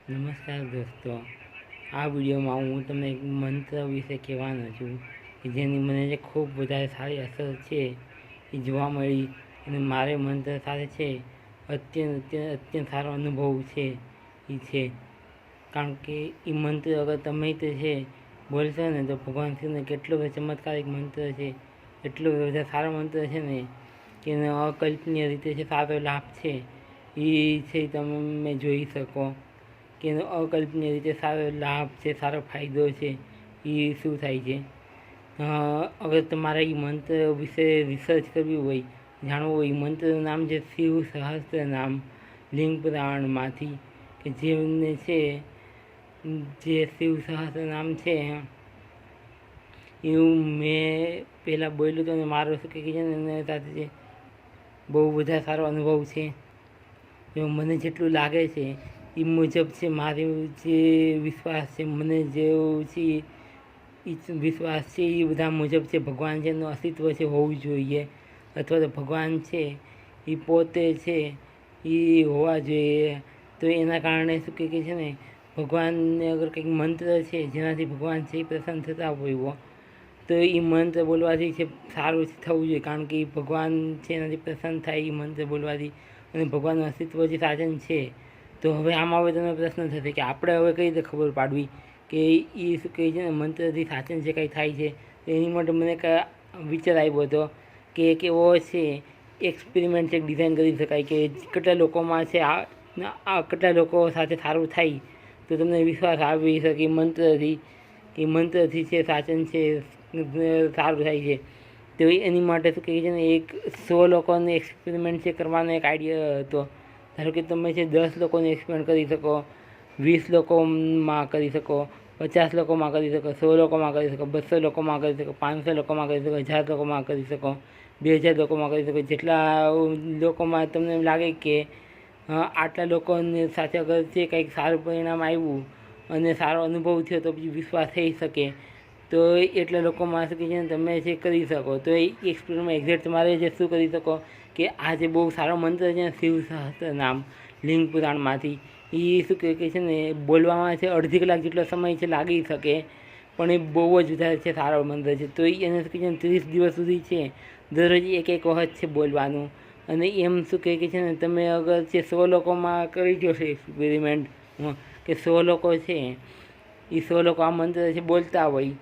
નમસ્કાર દોસ્તો, આ વિડીયોમાં હું તમને એક મંત્ર વિશે કહેવાનો છું કે જેની મને જે ખૂબ વધારે સારી અસર છે એ જોવા મળી. અને મારે મંત્ર સાથે છે અત્યંત સારો અનુભવ છે એ છે. કારણ કે એ મંત્ર અગર તમે તે છે બોલશો ને તો ભગવાન શિવને કેટલો બધો ચમત્કારિક મંત્ર છે, એટલો બધો સારો મંત્ર છે ને કે એનો અકલ્પનીય રીતે છે સારો લાભ છે એ છે તમે જોઈ શકો કે એનો અકલ્પનીય રીતે સારો લાભ છે, સારો ફાયદો છે. એ શું થાય છે, અગર તમારે એ મંત્ર વિશે રિસર્ચ કરવી હોય, જાણવું હોય, મંત્રનું નામ છે શિવ સહસ્ત્ર નામ લિંગ પુરાણમાંથી, કે જેમને છે જે શિવ સહસ્ત્ર નામ છે એવું મેં પહેલાં બોલ્યું હતું અને મારો શું કહે છે ને એના સાથે છે બહુ બધા સારો અનુભવ છે. એવું મને જેટલું લાગે છે એ મુજબ છે. મારું જે વિશ્વાસ છે, મને જેવું છે એ વિશ્વાસ છે એ બધા મુજબ છે. ભગવાન છે એનું અસ્તિત્વ છે હોવું જોઈએ, અથવા તો ભગવાન છે એ પોતે છે એ હોવા જોઈએ. તો એના કારણે શું કહે છે ને, ભગવાનને અગર કંઈક મંત્ર છે જેનાથી ભગવાન છે એ પ્રસન્ન થતા હોય તો એ મંત્ર બોલવાથી છે સારું થવું જોઈએ. કારણ કે એ ભગવાન છે એનાથી પ્રસન્ન થાય એ મંત્ર બોલવાથી, અને ભગવાનનું અસ્તિત્વ જે સાધન છે. તો હવે આમાં હવે તમને પ્રશ્ન થશે કે આપણે હવે કઈ રીતે ખબર પાડવી કે એ શું કહે છે ને મંત્રથી સાચન જે કંઈ થાય છે. તો એની માટે મને એક વિચાર આવ્યો હતો કે એક એવો છે એક્સપેરિમેન્ટ છે ડિઝાઇન કરી શકાય કે કેટલા લોકોમાં છે આ કેટલા લોકો સાથે સારું થાય તો તમને વિશ્વાસ આવી શકે મંત્રથી, કે મંત્રથી છે સાચન છે સારું થાય છે. તો એની માટે શું કહે છે ને એક 100 લોકોને એક્સપેરિમેન્ટ છે કરવાનો એક આઈડિયા હતો. ધારો કે તમે છે 10 લોકોને એક્સપેરિમેન્ટ કરી શકો, 20 લોકોમાં કરી શકો, 50 લોકોમાં કરી શકો, 100 લોકોમાં કરી શકો, 200 લોકોમાં કરી શકો, 500 લોકોમાં કરી શકો, 1000 લોકોમાં કરી શકો, 2000 લોકોમાં કરી શકો. જેટલા લોકોમાં તમને એમ લાગે કે આટલા લોકોની સાથે અગર છે કંઈક સારું પરિણામ આવ્યું અને સારો અનુભવ થયો તો પછી વિશ્વાસ થઈ શકે, તો એટલા લોકોમાં શું કહે છે ને તમે જે કરી શકો. તો એ એક્સપેરિમેન્ટ એક્ઝેક્ટ તમારે જે શું કરી શકો કે આ જે બહુ સારો મંત્ર છે ને શિવ સહસ્ત્ર નામ લિંગ પુરાણમાંથી, એ શું કહે છે ને બોલવામાં છે અડધી કલાક જેટલો સમય છે લાગી શકે, પણ એ બહુ જ વધારે છે સારો મંત્ર છે. તો એને શું કહે છે ને 30 દિવસ સુધી છે દરરોજ એક વખત છે બોલવાનું. અને એમ શું કહે છે ને તમે અગર છે 100 લોકોમાં કરી જોશો એક્સપેરિમેન્ટ, કે 100 લોકો છે એ 100 લોકો આ મંત્ર છે બોલતા હોય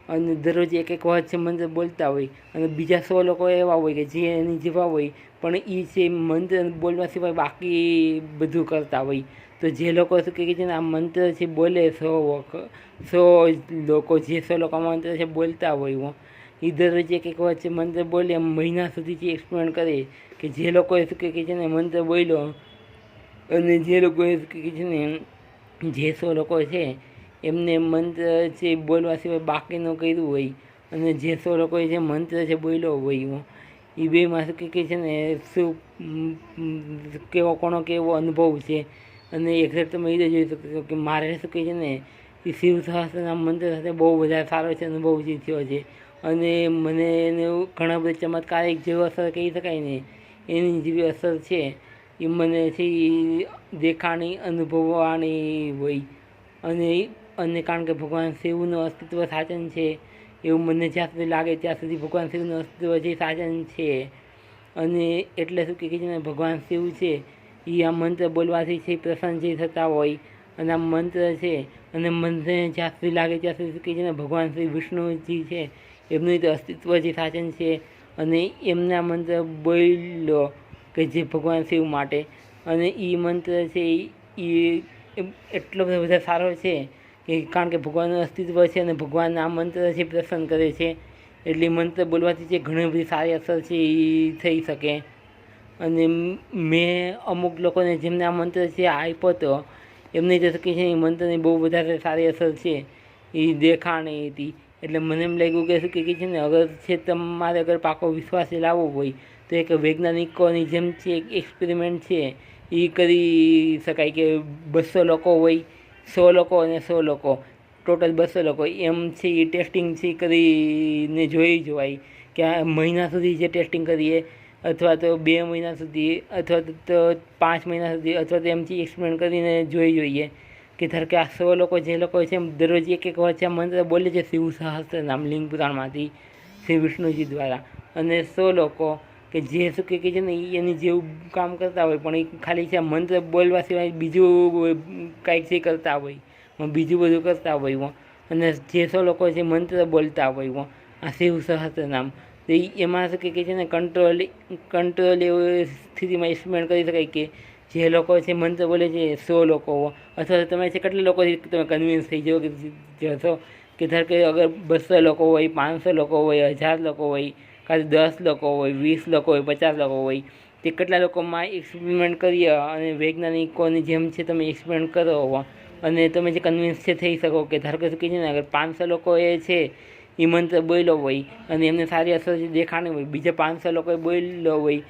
અને દરરોજ એક વખત છે મંત્ર બોલતા હોય, અને બીજા 100 લોકો એવા હોય કે જે એની જેવા હોય પણ એ છે મંત્ર બોલવા સિવાય બાકી બધું કરતા હોય. તો જે લોકો શું કહે છે ને આ મંત્ર છે બોલે 100 લોકો, જે 100 લોકો મંત્ર છે બોલતા હોય એ દરરોજ એક વખત છે મંત્ર બોલે એમ મહિના સુધી જે એક્સપેરિમેન્ટ કરે, કે જે લોકોએ શું કહે છે ને મંત્ર બોલ્યો અને જે લોકોએ શું કહે છે ને જે 100 લોકો છે એમને મંત્ર છે બોલવા સિવાય બાકીનું કર્યું હોય, અને જે 100 લોકોએ જે મંત્ર છે બોલ્યો હોય એ બેમાં શું કહે છે ને શું કેવો અનુભવ છે. અને એક્ઝેક્ટ તમે એ જોઈ શકો કે મારે શું કહે છે ને એ શિવ સહસ્ત્રના મંત્ર સાથે બહુ વધારે સારો છે અનુભવ જે થયો છે. અને મને એને ઘણા બધા ચમત્કારિક જેવો અસર કહી શકાય ને એની જેવી અસર છે એ મને છે દેખાણી અનુભવવાની હોય. અને કારણ કે ભગવાન શિવનું અસ્તિત્વ સાચન છે એવું મને જ્યાં સુધી લાગે ત્યાં સુધી ભગવાન શિવનું અસ્તિત્વ જે સાચન છે. અને એટલે શું કહે છે ને ભગવાન શિવ છે એ આ મંત્ર બોલવાથી છે પ્રસન્ન જે થતા હોય. અને આ મંત્ર છે અને મને જ્યાં સુધી લાગે ત્યાં સુધી શું કહે છે ને ભગવાન શ્રી વિષ્ણુજી છે એમનું તો અસ્તિત્વ જે સાચન છે. અને એમના મંત્ર બોલ્યો કે જે ભગવાન શિવ માટે, અને એ મંત્ર છે એ એટલો બધા સારો છે કે કારણ કે ભગવાનનું અસ્તિત્વ છે અને ભગવાન આ મંત્ર છે પ્રસન્ન કરે છે, એટલે મંત્ર બોલવાથી જે ઘણી બધી સારી અસર છે એ થઈ શકે. અને મેં અમુક લોકોને જેમને આ મંત્ર છે આપ્યો હતો એમને જે કહે છે એ મંત્રની બહુ વધારે સારી અસર છે એ દેખાણી હતી. એટલે મને એમ લાગ્યું કે શું કહે છે ને અગર છે તમારે અગર પાકો વિશ્વાસ લાવવો હોય તો એક વૈજ્ઞાનિકોની જેમ છે એક એક્સપેરિમેન્ટ છે એ કરી શકાય કે 200 લોકો હોય, 100 લોકો અને 100 લોકો, ટોટલ 200 લોકો એમ છે એ ટેસ્ટિંગ છે કરીને જોઈ જોવાય કે આ મહિના સુધી જે ટેસ્ટિંગ કરીએ અથવા તો 2 મહિના સુધી અથવા તો 5 મહિના સુધી અથવા તો એમથી એક્સપેરિમેન્ટ કરીને જોઈ જોઈએ કે ધારો કે આ 100 લોકો જે લોકો છે એમ દરરોજ એક વચ્ચે મંત્ર બોલે છે શિવ સહસ્ત્ર નામ લિંગ પુરાણમાંથી શ્રી વિષ્ણુજી દ્વારા, અને 100 લોકો કે જે શું કહે છે ને એની જેવું કામ કરતા હોય પણ એ ખાલી છે મંત્ર બોલવા સિવાય બીજું કાંઈક જે કરતા હોય બીજું બધું કરતા હોય અને જે 100 લોકો છે મંત્ર બોલતા હોય આ શિવ સહસ્ત્ર નામ, તો એમાં શું કહે છે ને કંટ્રોલ એવી સ્થિતિમાં એક્સપ્લેન કરી શકાય કે જે લોકો છે મંત્ર બોલે છે 100 લોકો અથવા તો તમે છે કેટલા લોકો તમે કન્વિન્સ થઈ જાઓ કે જશો કે ધારો કે અગર 200 લોકો હોય, 500 લોકો હોય, 1000 લોકો હોય, કાં 10 લોકો હોય, 20 લોકો હોય, 50 લોકો હોય, તે કેટલા લોકોમાં એક્સપેરિમેન્ટ કરીએ અને વૈજ્ઞાનિકોની જેમ છે તમે એક્સપેરિમેન્ટ કરો અને તમે જે કન્વિન્સ છે થઈ શકો કે ધારો કે શું કહે છે ને અગર 500 લોકો એ છે એ મંત્ર બોલ્યો હોય અને એમને સારી અસર દેખાણી હોય, બીજા 500 લોકોએ બોલ્યો હોય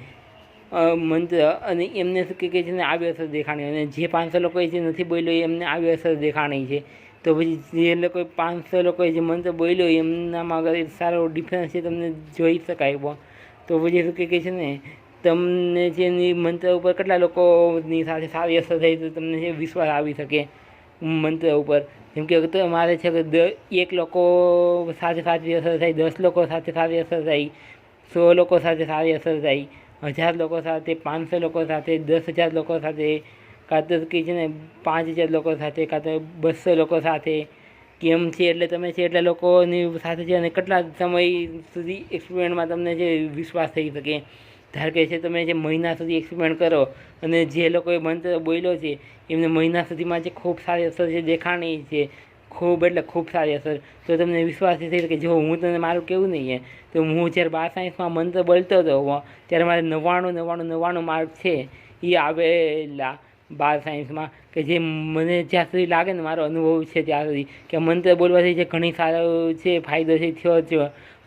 મંત્ર અને એમને શું કહે છે ને આવી અસર દેખાણી, અને જે 500 લોકોએ જે નથી બોલ્યો એમને આવી અસર દેખાણી છે, તો પછી જે લોકો 500 લોકોએ જે મંત્ર બોલ્યો એમનામાં અગર સારો ડિફરન્સ છે તમને જોઈ શકાય, તો પછી શું કહે છે ને તમને જેની મંત્ર ઉપર કેટલા લોકોની સાથે સારી અસર થઈ તો તમને જે વિશ્વાસ આવી શકે મંત્ર ઉપર. જેમ કે તમારે છે કે 1 લોકો સાથે સારી અસર થાય, 10 લોકો સાથે સારી અસર થાય, 100 લોકો સાથે સારી અસર થાય, 1000 લોકો સાથે, 500 લોકો સાથે, 10,000 લોકો સાથે, કાં તો કહે છે ને 5,000 લોકો સાથે, કાં તો 200 લોકો સાથે, કેમ છે એટલે તમે છે એટલા લોકોની સાથે છે અને કેટલા સમય સુધી એક્સપેરિમેન્ટમાં તમને જે વિશ્વાસ થઈ શકે. ધારો કે છે તમે જે મહિના સુધી એક્સપેરિમેન્ટ કરો અને જે લોકોએ મંત્ર બોલ્યો છે એમને મહિના સુધીમાં જે ખૂબ સારી અસર જે દેખાણી છે, ખૂબ એટલે ખૂબ સારી અસર, તો તમને વિશ્વાસ થઈ શકે. જો હું તમને મારું કેવું નહીં તો હું જ્યારે 12 સાયન્સમાં મંત્ર બોલતો હતો ત્યારે મારે 99 માર્ક છે એ આવેલા 12 સાયન્સમાં, કે જે મને જ્યાં સુધી લાગે ને મારો અનુભવ છે ત્યાં સુધી કે મંત્ર બોલવાથી જે ઘણી સારો છે ફાયદો છે થયો છે.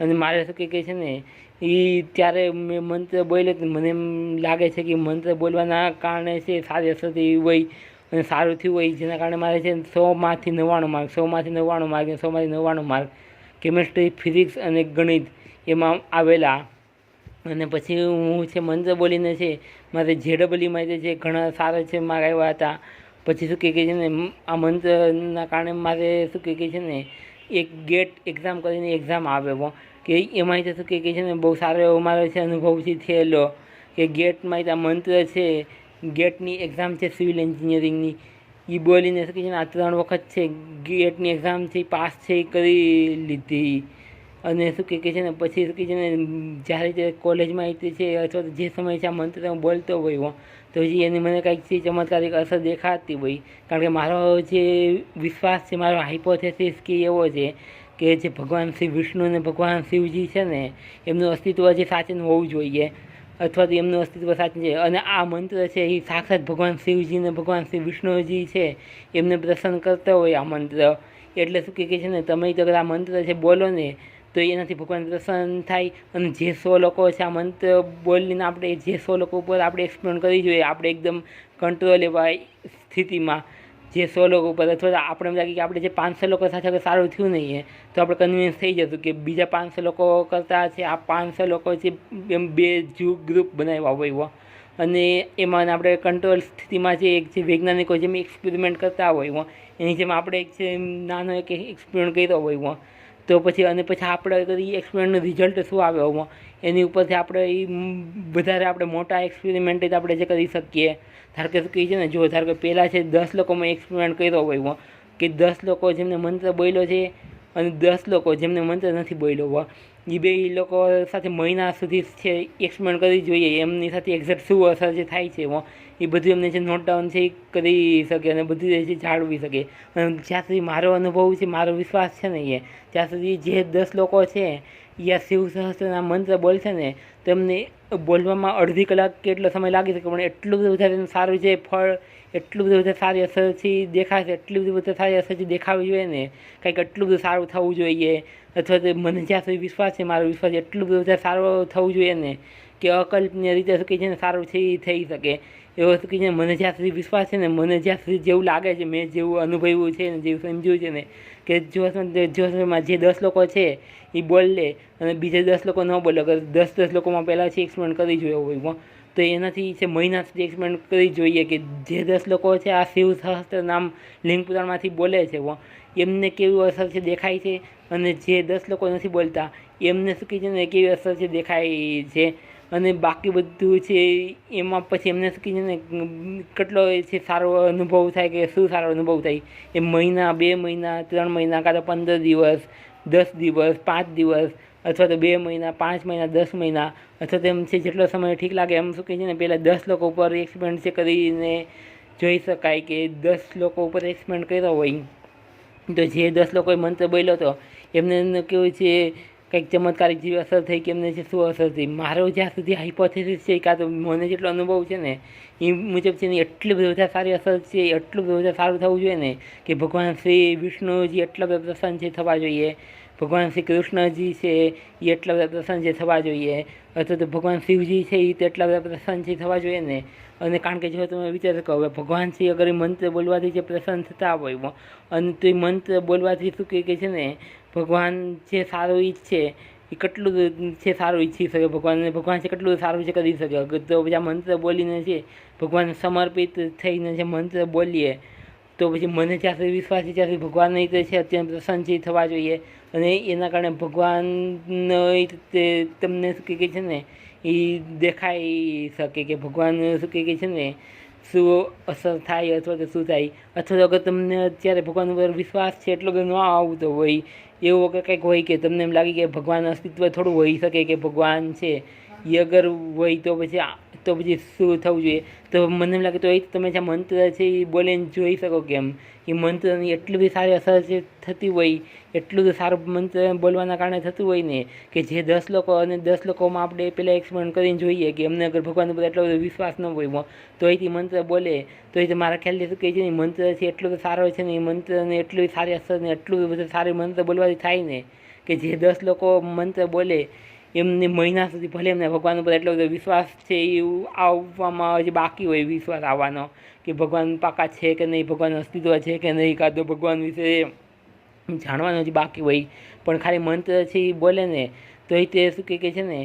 અને મારે શું કહે છે ને એ ત્યારે મેં મંત્ર બોલ્યો તો મને એમ લાગે છે કે મંત્ર બોલવાના કારણે છે સારી અસર થઈ હોય અને સારું થયું હોય, જેના કારણે મારે છે 100માંથી 99 માર્ક, 100માંથી 99 માર્ક, 100માંથી 99 માર્ક કેમિસ્ટ્રી, ફિઝિક્સ અને ગણિત એમાં આવેલા. અને પછી હું છે મંત્ર બોલીને છે મારે JEEમાં છે ઘણા સારા છે માર્ક આવ્યા હતા. પછી શું કહે છે ને આ મંત્રના કારણે મારે શું કહે છે ને એક ગેટ એક્ઝામ કરીને એક્ઝામ આવે કે એમાં શું કહે છે ને બહુ સારો એવો મારો છે અનુભવથી થયેલો કે ગેટમાં આ મંત્ર છે, ગેટની એક્ઝામ છે સિવિલ એન્જિનિયરિંગની, એ બોલીને શું કહે છે ને આ 3 વખત છે ગેટની એક્ઝામ છે પાસ છે એ કરી લીધી. અને શું કહે છે ને પછી શું કહે છે ને જ્યારે કોલેજમાં છે અથવા જે સમય છે આ મંત્ર હું બોલતો હોય તો હજી એની મને કાંઈક છે ચમત્કારિક અસર દેખાતી હોય, કારણ કે મારો જે વિશ્વાસ છે, મારો હાઇપોથેસિસ કે એવો છે કે જે ભગવાન શ્રી વિષ્ણુ અને ભગવાન શિવજી છે ને એમનું અસ્તિત્વ જે સાચું હોવું જોઈએ અથવા તો એમનું અસ્તિત્વ સાચું છે, અને આ મંત્ર છે એ સાક્ષાત ભગવાન શિવજી અને ભગવાન શ્રી વિષ્ણુજી છે એમને પ્રસન્ન કરતા હોય આ મંત્ર. એટલે શું કહે છે ને તમે તો આ મંત્ર છે બોલો ને તો એનાથી ભગવાન પ્રસન્ન થાય. અને જે 100 લોકો છે આ મંત્ર બોલીને આપણે જે 100 લોકો ઉપર આપણે એક્સપ્લેન કરવી જોઈએ આપણે એકદમ કંટ્રોલ એવા સ્થિતિમાં જે 100 લોકો ઉપર, અથવા આપણે એમ લાગે કે આપણે જે 500 લોકો સાથે સારું થયું નહીં તો આપણે કન્વિન્સ થઈ જશું કે બીજા 500 લોકો કરતાં છે આ 500 લોકો છે એમ 2 ગ્રુપ બનાવ્યા હોય અને એમાં આપણે કંટ્રોલ સ્થિતિમાં છે એક જે વૈજ્ઞાનિકો જેમ એક્સપેરિમેન્ટ કરતા હોય એની જેમ આપણે એક છે નાનો એક એક્સપેરિમેન્ટ કર્યો હોય તો પછી અને પછી આપણે એ એક્સપેરિમેન્ટનું રિઝલ્ટ શું આવ્યો એની ઉપરથી આપણે એ વધારે આપણે મોટા એક્સપેરિમેન્ટ આપણે જે કરી શકીએ. ધારો કે શું કહે છે ને જો ધારો કે પહેલાં છે 10 લોકોમાં એક્સપેરિમેન્ટ કર્યો હોય કે 10 લોકો જેમને મંત્ર બોલ્યો છે અને 10 લોકો જેમને મંત્ર નથી બોલ્યો એ 2 લોકો સાથે મહિના સુધી છે એક્સપેરિમેન્ટ કરવી જોઈએ, એમની સાથે એક્ઝેક્ટ શું અસર જે થાય છે એ બધું એમને જે નોટ ડાઉન છે એ કરી શકે અને બધું જે જાળવી શકે. અને જ્યાં સુધી મારો અનુભવ છે, મારો વિશ્વાસ છે ને ત્યાં સુધી જે 10 લોકો છે એ શિવ સહસ્ત્રના મંત્ર બોલશે ને તેમને બોલવામાં અડધી કલાક કે એટલો સમય લાગી શકે, પણ એટલું બધું વધારે સારું છે ફળ, એટલું બધું વધારે સારી અસરથી દેખાશે, એટલી બધી વધારે સારી અસરથી દેખાવી જોઈએ ને કંઈક એટલું બધું સારું થવું જોઈએ. અથવા તો મને જ્યાં સુધી વિશ્વાસ છે મારો વિશ્વાસ એટલું બધું વધારે સારું થવું જોઈએ ને કે અકલ્પનીય રીતે શું કહે છે ને સારું થઈ શકે એવો શું કહે છે મને જ્યાં સુધી વિશ્વાસ છે ને મને જ્યાં સુધી જેવું લાગે છે મેં જેવું અનુભવ્યું છે ને જેવું સમજ્યું છે ને કે જો જે 10 લોકો છે એ બોલે અને બીજા 10 લોકો ન બોલે, અગર 10 લોકોમાં પહેલાંથી એક્સપેરિમેન્ટ કરી જોયો હોય તો એનાથી છે મહિના સુધી એક્સપેરિમેન્ટ કરી જોઈએ કે જે 10 લોકો છે આ શિવ સહસ્ત્ર નામ લિંગ પુરાણમાંથી બોલે છે એમને કેવી અસર છે દેખાય છે, અને જે 10 લોકો નથી બોલતા એમને શું કહે છે ને કેવી અસર છે દેખાય છે, અને બાકી બધું છે એમાં પછી એમને શું કહે છે ને કેટલો છે સારો અનુભવ થાય કે શું સારો અનુભવ થાય એ મહિના, 2 મહિના, 3 મહિના, કાં તો 15 દિવસ, 10 દિવસ, 5 દિવસ, અથવા તો 2 મહિના, 5 મહિના, 10 મહિના, અથવા તો એમ છે જેટલો સમય ઠીક લાગે એમ શું કહે છે ને પહેલાં 10 લોકો ઉપર એક્સપેરિમેન્ટ છે કરીને જોઈ શકાય કે 10 લોકો ઉપર એક્સપેરિમેન્ટ કર્યો હોય તો જે 10 લોકોએ મંત્ર બોલ્યો હતો એમને કેવું છે કંઈક ચમત્કારિક જેવી અસર થઈ કે એમને છે શું અસર થઈ. મારો જ્યાં સુધી હાઇપોથેસિસ છે કાં તો મને જેટલો અનુભવ છે ને એ મુજબ છે ને એટલી બધી વધારે સારી અસર છે, એટલું બધું વધારે સારું થવું જોઈએ ને કે ભગવાન શ્રી વિષ્ણુજી એટલા બધા પ્રસન્ન છે થવા જોઈએ, ભગવાન શ્રી કૃષ્ણજી છે એ એટલા બધા પ્રસન્ન છે થવા જોઈએ, અથવા તો ભગવાન શિવજી છે એ તેટલા બધા પ્રસન્ન છે થવા જોઈએ ને. અને કારણ કે જો તમે વિચાર શકો હવે ભગવાન શ્રી અગર એ મંત્ર બોલવાથી જે પ્રસન્ન થતા હોય અને તો એ મંત્ર બોલવાથી શું કહે છે ને ભગવાન જે સારું ઈચ્છે એ કેટલું છે સારું ઈચ્છી શકે ભગવાન છે કેટલું સારું છે કરી શકે. અગર તો પછી આ મંત્ર બોલીને છે ભગવાન સમર્પિત થઈને જે મંત્ર બોલીએ તો પછી મને જ્યાં સુધી વિશ્વાસ છે ત્યાં સુધી ભગવાન નહીં તો છે અત્યંત પ્રસન્ન થવા જોઈએ, અને એના કારણે ભગવાન તમને શું કહે છે ને એ દેખાઈ શકે કે ભગવાન શું કહે છે ને શું અસર થાય અથવા તો શું થાય. અથવા તો અગર તમને અત્યારે ભગવાન ઉપર વિશ્વાસ છે એટલો બધો ન આવતો હોય એવું અગર કંઈક હોય કે તમને એમ લાગે કે ભગવાન અસ્તિત્વ થોડું હોઈ શકે કે ભગવાન છે એ અગર હોય તો પછી શું થવું જોઈએ. તો મને એમ લાગે તો એ તમે જ્યાં મંત્ર છે એ બોલીને જોઈ શકો કેમ એ મંત્રની એટલી બધી સારી અસર છે થતી હોય, એટલું બધું સારું મંત્ર બોલવાના કારણે થતું હોય ને કે જે 10 લોકો અને 10 લોકોમાં આપણે પહેલાં એક્સપેરિમેન્ટ કરીને જોઈએ કે એમને અગર ભગવાન ઉપર એટલો બધો વિશ્વાસ ન હોય તો અહીંથી મંત્ર બોલે તો એ મારા ખ્યાલથી શું કહે છે ને મંત્ર છે એટલો બધો સારો છે ને એ મંત્રને એટલી સારી અસર ને એટલું બધું સારી મંત્ર બોલવાથી થાય ને કે જે 10 લોકો મંત્ર બોલે એમને મહિના સુધી ભલે એમને ભગવાન ઉપર એટલો બધો વિશ્વાસ છે એવું આવવામાં જે બાકી હોય વિશ્વાસ આવવાનો કે ભગવાન પાકા છે કે નહીં, ભગવાન અસ્તિત્વ છે કે નહીં, કાં તો ભગવાન વિશે જાણવાનું જ બાકી હોય પણ ખાલી મંત્ર છે એ બોલે ને તો એ તે શું કહે છે ને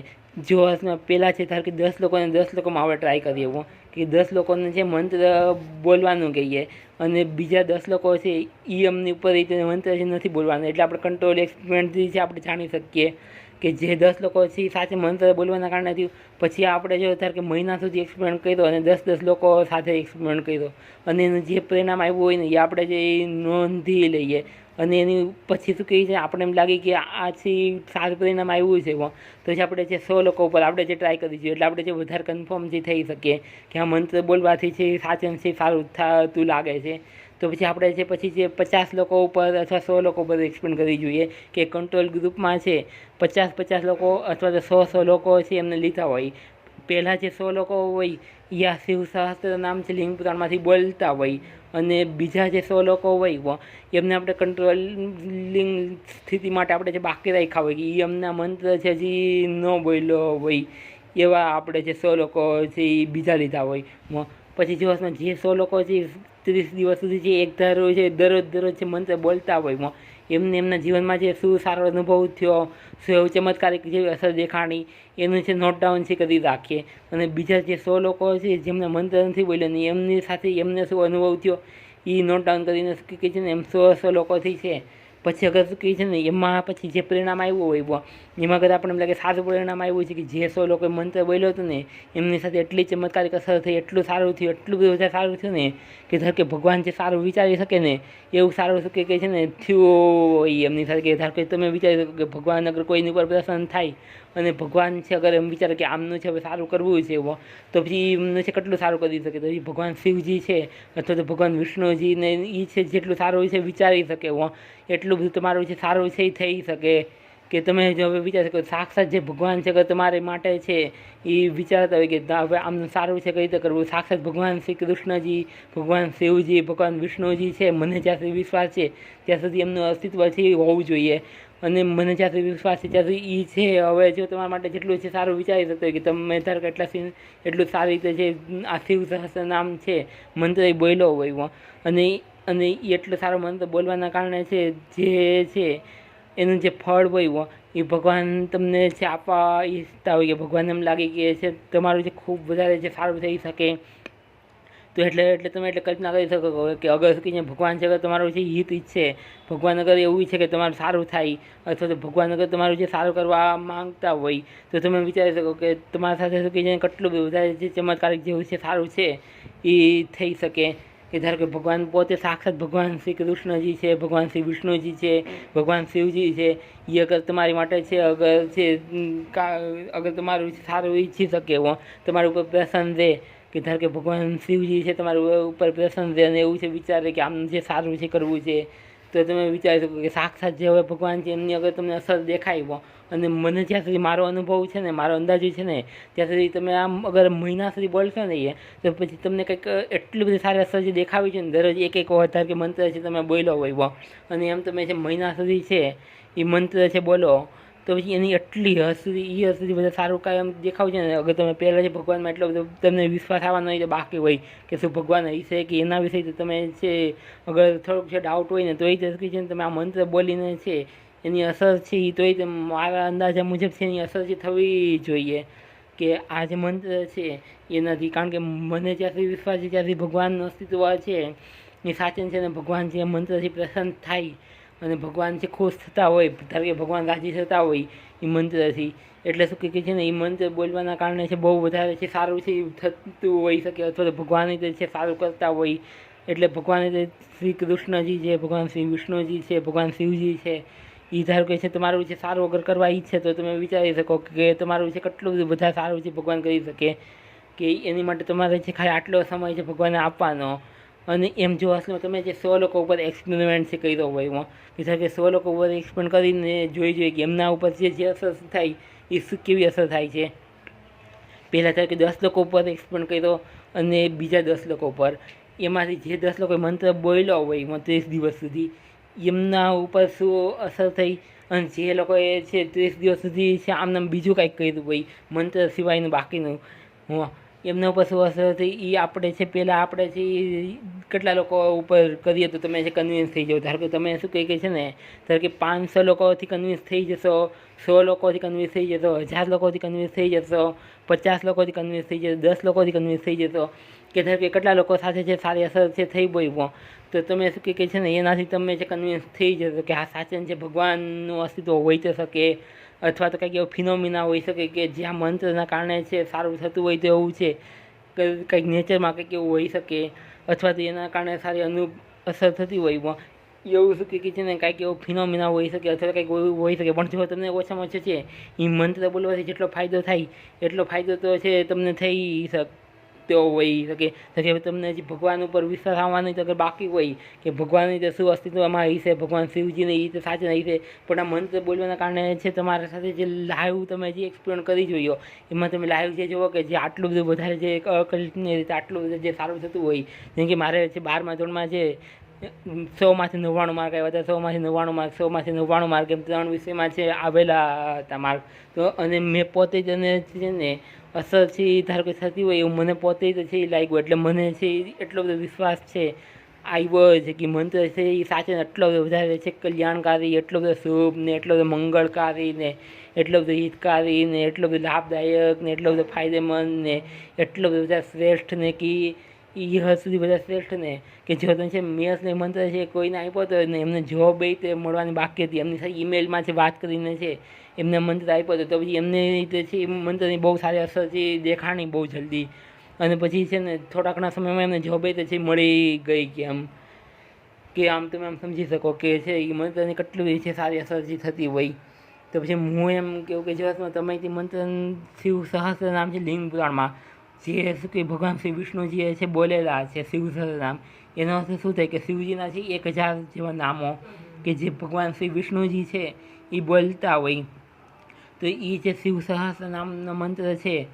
જો પહેલાં છે ધારો કે 10 લોકોને 10 લોકોમાં આપણે ટ્રાય કરીએ કે 10 લોકોને જે મંત્ર બોલવાનું કહીએ અને બીજા 10 લોકો છે એ એમની ઉપર રીતે મંત્ર છે નથી બોલવાનું, એટલે આપણે કંટ્રોલ એક્સપેરિમેન્ટથી છે આપણે જાણી શકીએ કે જે 10 લોકો છે એ સાથે મંત્ર બોલવાના કારણે થયું. પછી આપણે જો ધારો કે મહિના સુધી એક્સપેરિમેન્ટ કર્યો અને 10 લોકો સાથે એક્સપેરિમેન્ટ કર્યો અને એનું જે પરિણામ આવ્યું હોય ને એ આપણે જે નોંધી લઈએ અને એની પછી શું કહે છે આપણે એમ લાગે કે આ છે સારું પરિણામ આવ્યું છે તો જે આપણે જે 100 લોકો ઉપર આપણે જે ટ્રાય કરી જોઈએ એટલે આપણે જે વધારે કન્ફર્મ જે થઈ શકીએ કે આ મંત્ર બોલવાથી છે સાચે છે સારું થતું લાગે છે. તો પછી આપણે જે 50 લોકો ઉપર અથવા 100 લોકો ઉપર એક્સપેરિમેન્ટ કરવી જોઈએ કે કંટ્રોલ ગ્રુપમાં છે 50 લોકો અથવા તો 100 લોકો છે એમને લીધા હોય. પહેલાં જે 100 લોકો હોય એ આ શિવ સહસ્ત્ર નામ છે લિંગ પુરાણમાંથી બોલતા હોય અને બીજા જે 100 લોકો હોય એમને આપણે કંટ્રોલિંગ સ્થિતિ માટે આપણે જે બાકી રાખ્યા હોય કે એ એમના મંત્ર છે હજી ન બોલ્યો હોય એવા આપણે જે 100 લોકો છે એ બીજા લીધા હોય. પછી જે 100 લોકો છે 30 દિવસ સુધી જે એક ધારો છે દરરોજ જે મંત્ર બોલતા હોય એમના જીવનમાં જે શું સારો અનુભવ થયો, શું એવું ચમત્કારિક જેવી અસર દેખાણી એનું છે નોટ ડાઉન છે કરી રાખીએ. અને બીજા જે 100 લોકો છે જેમને મંત્ર નથી બોલ્યો ને એમની સાથે એમને શું અનુભવ થયો એ નોટ ડાઉન કરીને શું કહે છે ને એમ 100 લોકોથી છે પછી અગર શું કહે છે ને એમાં પછી જે પરિણામ આવ્યું હોય એમાં અગર આપણે એમ લાગે સારું પરિણામ આવ્યું છે કે જે 100 લોકોએ મંત્ર બોલ્યો હતો ને એમની સાથે એટલી ચમત્કારિક અસર થઈ, એટલું સારું થયું, એટલું બધું વધારે સારું થયું ને કે ધારો કે ભગવાન જે સારું વિચારી શકે ને એવું સારું શું કહે છે ને થયું હોય એમની સાથે કે ધારો કે તમે વિચારી શકો કે ભગવાન અગર કોઈની ઉપર પ્રસન્ન થાય અને ભગવાન છે અગર એમ વિચારે કે આમનું છે હવે સારું કરવું છે તો પછી એમનું છે કેટલું સારું કરી શકે. તો એ ભગવાન શિવજી છે અથવા તો ભગવાન વિષ્ણુજીને એ છે જેટલું સારું છે વિચારી શકે એટલું બધું તમારું જે સારું છે એ થઈ શકે કે તમે જો હવે વિચારી શકો સાક્ષાત જે ભગવાન છે અગર તમારે માટે છે એ વિચારતા હોય કે હવે આમનું સારું છે કઈ રીતે કરવું, સાક્ષાત ભગવાન શ્રી કૃષ્ણજી, ભગવાન શિવજી, ભગવાન વિષ્ણુજી છે મને જ્યાં સુધી વિશ્વાસ છે ત્યાં સુધી એમનું અસ્તિત્વ છે એ હોવું જોઈએ. અને મને જ્યાં સુધી વિશ્વાસ છે ત્યાં સુધી એ છે હવે જો તમારા માટે જેટલું છે સારું વિચારી શકતો હોય કે તમે ધારો કે એટલું સારી રીતે છે આ શિવ સહસ્ત્ર નામ છે મંત્ર એ બોલ્યો હોય અને એટલો સારો મંત્ર બોલવાના કારણે છે જે છે એનું જે ફળ હોય એ ભગવાન તમને છે આપવા ઈચ્છતા હોય, કે ભગવાનને એમ લાગે કે છે તમારું જે ખૂબ વધારે જે સારું થઈ શકે. તો એટલે તમે કલ્પના કરી શકો કે અગર કે ભગવાન છે અગર તમારું જે હિત ઈચ્છે, ભગવાન અગર એવું ઈચ્છે કે તમારું સારું થાય, અથવા તો ભગવાન અગર તમારું જે સારું કરવા માંગતા હોય, તો તમે વિચારી શકો કે તમારા સાથે શું કે કેટલું બધું વધારે જે ચમત્કારિક જેવું છે સારું છે એ થઈ શકે. કે ધારો કે ભગવાન પોતે સાક્ષાત ભગવાન શ્રી કૃષ્ણજી છે, ભગવાન શ્રી વિષ્ણુજી છે, ભગવાન શિવજી છે, એ અગર તમારી માટે છે અગર છે અગર તમારું સારું ઈચ્છી શકે તમારા ઉપર પ્રસન્ન રહે, કે ધારો કે ભગવાન શિવજી છે તમારું ઉપર પ્રસન્ન રહે અને એવું છે વિચારે કે આમ જે સારું છે કરવું છે, તો તમે વિચારી શકો કે સાક્ષાત જે હવે ભગવાન છે એમની અગર તમને અસર દેખાય. અને મને જ્યાં સુધી મારો અનુભવ છે ને, મારો અંદાજો છે ને, ત્યાં સુધી તમે આમ અગર મહિના સુધી બોલશો ને તો પછી તમને કંઈક એટલી બધી સારી અસર જે દેખાવી છે ને, દરરોજ એક વધારે કે મંત્ર છે તમે બોલો હોય, અને એમ તમે જે મહિના સુધી છે એ મંત્ર છે બોલો, તો પછી એની એટલી હદ સુધી બધા સારું કાંઈ એમ દેખાવું છે ને. અગર તમે પહેલાં જે ભગવાનમાં એટલો બધો તમને વિશ્વાસ આવવાનો હોય તો બાકી હોય કે શું ભગવાન હશે કે એના વિશે તો તમે છે અગર થોડુંક છે ડાઉટ હોય ને, તો એ જ છે ને તમે આ મંત્ર બોલીને છે એની અસર છે એ તોય મારા અંદાજા મુજબ છે એની અસર જે થવી જોઈએ, કે આ જે મંત્ર છે એ નથી. કારણ કે મને જ્યાંથી વિશ્વાસ છે ત્યાંથી ભગવાનનું અસ્તિત્વ છે એ સાચન છે ને, ભગવાન જે મંત્રથી પ્રસન્ન થાય અને ભગવાન જે ખુશ થતા હોય, ધારો કે ભગવાન રાજી થતા હોય એ મંત્રથી, એટલે શું કે છે ને એ મંત્ર બોલવાના કારણે છે બહુ વધારે છે સારું છે થતું હોઈ શકે, અથવા તો ભગવાન છે સારું કરતા હોય. એટલે ભગવાન શ્રી કૃષ્ણજી છે, ભગવાન શ્રી વિષ્ણુજી છે, ભગવાન શિવજી છે, એ ધારો કે છે તમારું જે સારું અગર કરવા ઈચ્છે તો તમે વિચારી શકો કે તમારું છે કેટલું બધું બધા સારું છે ભગવાન કરી શકે, કે એની માટે તમારે છે ખાલી આટલો સમય છે ભગવાનને આપવાનો. અને એમ જો અસલમાં તમે જે 100 લોકો ઉપર એક્સપેરિમેન્ટ છે કર્યો હોય કે ધારો કે 100 લોકો ઉપર એક્સપેરિમેન્ટ કરીને જોઈએ કે એમના ઉપર જે અસર થાય એ કેવી અસર થાય છે. પહેલાં ધારો કે 10 લોકો ઉપર એક્સપેરિમેન્ટ કર્યો અને બીજા 10 લોકો ઉપર, એમાંથી જે 10 લોકો મંત્ર બોલ્યો હોય 30 દિવસ સુધી, એમના ઉપર શું અસર થઈ, અને જે લોકોએ છે 30 દિવસ સુધી છે આમને બીજું કાંઈક કર્યું હોય મંત્ર સિવાયનું બાકીનું, એમના ઉપર શું અસર થઈ એ આપણે છે પહેલાં આપણે છે કેટલા લોકો ઉપર કરીએ તો તમે જે કન્વિન્સ થઈ જાઓ. ધારો કે તમે શું કહે છે ને, ધારો કે 500 લોકોથી કન્વિન્સ થઈ જશો, 100 લોકોથી કન્વિન્સ થઈ જશો, 1000 લોકોથી કન્વિન્સ થઈ જશો, 50 લોકોથી કન્વિન્સ થઈ જશો, 10 લોકોથી કન્વિન્સ થઈ જશો, કે ધારો કે કેટલા લોકો સાથે છે સારી અસર છે થઈ હોય, તો તમે શું કહે છે ને એનાથી તમે જે કન્વિન્સ થઈ જશો કે આ સાચન છે ભગવાનનું અસ્તિત્વ હોઈ તો શકે, અથવા તો કંઈક એવું ફિનોમિના હોઈ શકે કે જ્યાં મંત્રના કારણે છે સારું થતું હોય તો એવું છે, કંઈક નેચરમાં કંઈક એવું હોઈ શકે, અથવા તો એના કારણે સારી અસર થતી હોય એવું શું કે છે ને કાંઈક એવું ફિનોમિના હોઈ શકે, અથવા કંઈક એવું હોઈ શકે. પણ જો તમને ઓછામાં ઓછો છે એ મંત્ર બોલવાથી જેટલો ફાયદો થાય એટલો ફાયદો તો છે તમને થઈ શકતો હોઈ શકે. કે તમને જે ભગવાન ઉપર વિશ્વાસ આવવાનો તો અગર બાકી હોય કે ભગવાનની તો શું અસ્તિત્વમાં હશે, ભગવાન શિવજીને એ તો સાચું હશે, પણ આ મંત્ર બોલવાના કારણે છે તમારા સાથે જે લાઈવ તમે જે એક્સપિરિયન્સ કરી જોયો એમાં તમે લાઈવ જે જુઓ કે જે આટલું બધું વધારે જે અકલ્પનીય રીતે આટલું બધું જે સારું થતું હોય. જેમ કે મારે છે 12મા ધોરણમાં છે 100માંથી 99 માર્ક આવ્યા હતા, 100માંથી 99 માર્ક, 100માંથી 99 માર્ક, એમ 3 વિષયમાં છે આવેલા હતા માર્ક. તો અને મેં પોતે જ અને છે ને અસર છે એ ધારો કે થતી હોય એવું મને પોતે જ છે એ લાગ્યું, એટલે મને છે એટલો બધો વિશ્વાસ છે આવ્યો છે કે મંત્ર છે એ સાચે એટલો બધો વધારે છે કલ્યાણકારી, એટલો બધો શુભ ને એટલો બધો મંગળકારી ને એટલો બધો હિતકારી ને એટલો બધો લાભદાયક ને એટલો બધો ફાયદેમંદ ને એટલો બધો બધા શ્રેષ્ઠ ને કે એ હદ સુધી બધા શ્રેષ્ઠ ને કે જો તમે છે મેથ્સને મંત્ર છે કોઈને આપ્યો હતો ને એમને જોબ એ તે મળવાની બાકી હતી, એમની સાથે ઈમેલમાં છે વાત કરીને છે એમને મંત્ર આપ્યો હતો, તો પછી એમને રીતે છે એ મંત્રની બહુ સારી અસર છે દેખાણી બહુ જલ્દી, અને પછી છે ને થોડાકના સમયમાં એમને જોબ એ છે મળી ગઈ કે આમ તમે આમ સમજી શકો કે છે એ મંત્રની કેટલી છે સારી અસર જે થતી હોય. તો પછી હું એમ કહું કે જો તમે તે મંત્ર શિવ સહસ્ત્ર નામ છે લિંગ પુરાણમાં જે શું કે ભગવાન શ્રી વિષ્ણુજીએ છે બોલેલા છે શિવ સહસ્ત્ર નામ, એનો અર્થ શું થાય કે શિવજીના છે 1000 જેવા નામો કે જે ભગવાન શ્રી વિષ્ણુજી છે એ બોલતા હોય. તો એ જે શિવ સહસ્ત્ર નામનો મંત્ર છે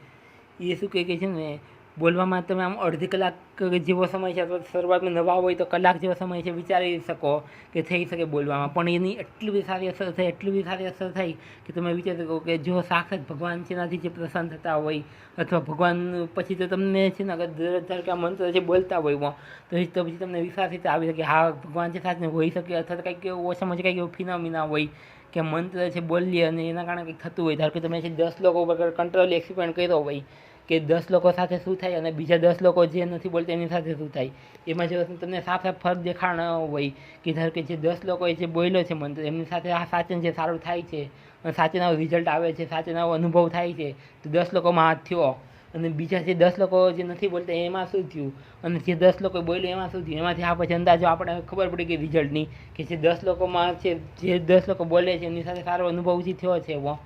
એ શું કહે છે ને બોલવામાં તમે આમ અડધી કલાક જેવો સમય છે, અથવા શરૂઆતમાં નવા હોય તો કલાક જેવો સમય છે વિચારી શકો કે થઈ શકે બોલવામાં, પણ એની એટલી બધી સારી અસર થાય, એટલી બધી સારી અસર થાય કે તમે વિચારી શકો કે જો સાક્ષાત ભગવાન છે એનાથી જે પ્રસન્ન થતા હોય, અથવા ભગવાન પછી તો તમને છે ને અગર ધારો કે આ મંત્ર જે બોલતા હોય તો પછી તમને વિશ્વાસ રીતે આવી શકે હા ભગવાન છે સાચને હોઈ શકે, અથવા તો કંઈક ઓછામાં ઓછા કંઈક એવું ફિનોમિના હોય કે મંત્ર છે બોલીએ અને એના કારણે કંઈક થતું હોય. ધારો કે તમે છે 10 લોકો પર કંટ્રોલ એક્સપેરિમેન્ટ કર્યો હોય કે 10 લોકો સાથે શું થાય અને બીજા 10 લોકો જે નથી બોલતા એની સાથે શું થાય. એમાં જો તમને સાફ ફરક દેખાણો હોય કે ધારો કે જે 10 લોકોએ જે બોલ્યો છે મંત્ર એમની સાથે આ સાચન જે સારું થાય છે અને સાચેનાવો રિઝલ્ટ આવે છે, સાચેનાવો અનુભવ થાય છે, તો 10 લોકોમાં આ થયો. અને બીજા જે 10 લોકો જે નથી બોલતા એમાં શું થયું અને જે 10 લોકો બોલ્યું એમાં શું થયું. એમાંથી આ પછી અંદાજો આપણે ખબર પડી ગઈ રિઝલ્ટની કે જે 10 લોકોમાં છે જે 10 લોકો બોલે છે એમની સાથે સારો અનુભવ જે થયો છે એવો,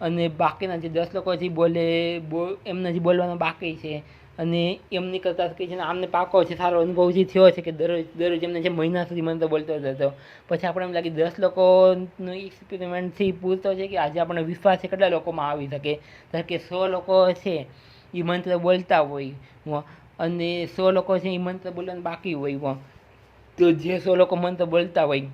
અને બાકીના જે 10 લોકો જે એમને જે બોલવાનું બાકી છે અને એમની કરતાં કે છે ને આમને પાકો છે સારો અનુભવ જે થયો છે કે દરરોજ એમને જે મહિના સુધી મંત્ર બોલતો હતો. પછી આપણે એમ લાગે 10 લોકોનો એક્સપેરિમેન્ટથી પૂરતો છે કે આજે આપણે વિશ્વાસ છે કેટલા લોકોમાં આવી શકે. કારણ કે 100 લોકો છે એ મંત્ર બોલતા હોય અને 100 લોકો છે એ મંત્ર બોલવાનું બાકી હોય. તો જે 100 લોકો મંત્ર બોલતા હોય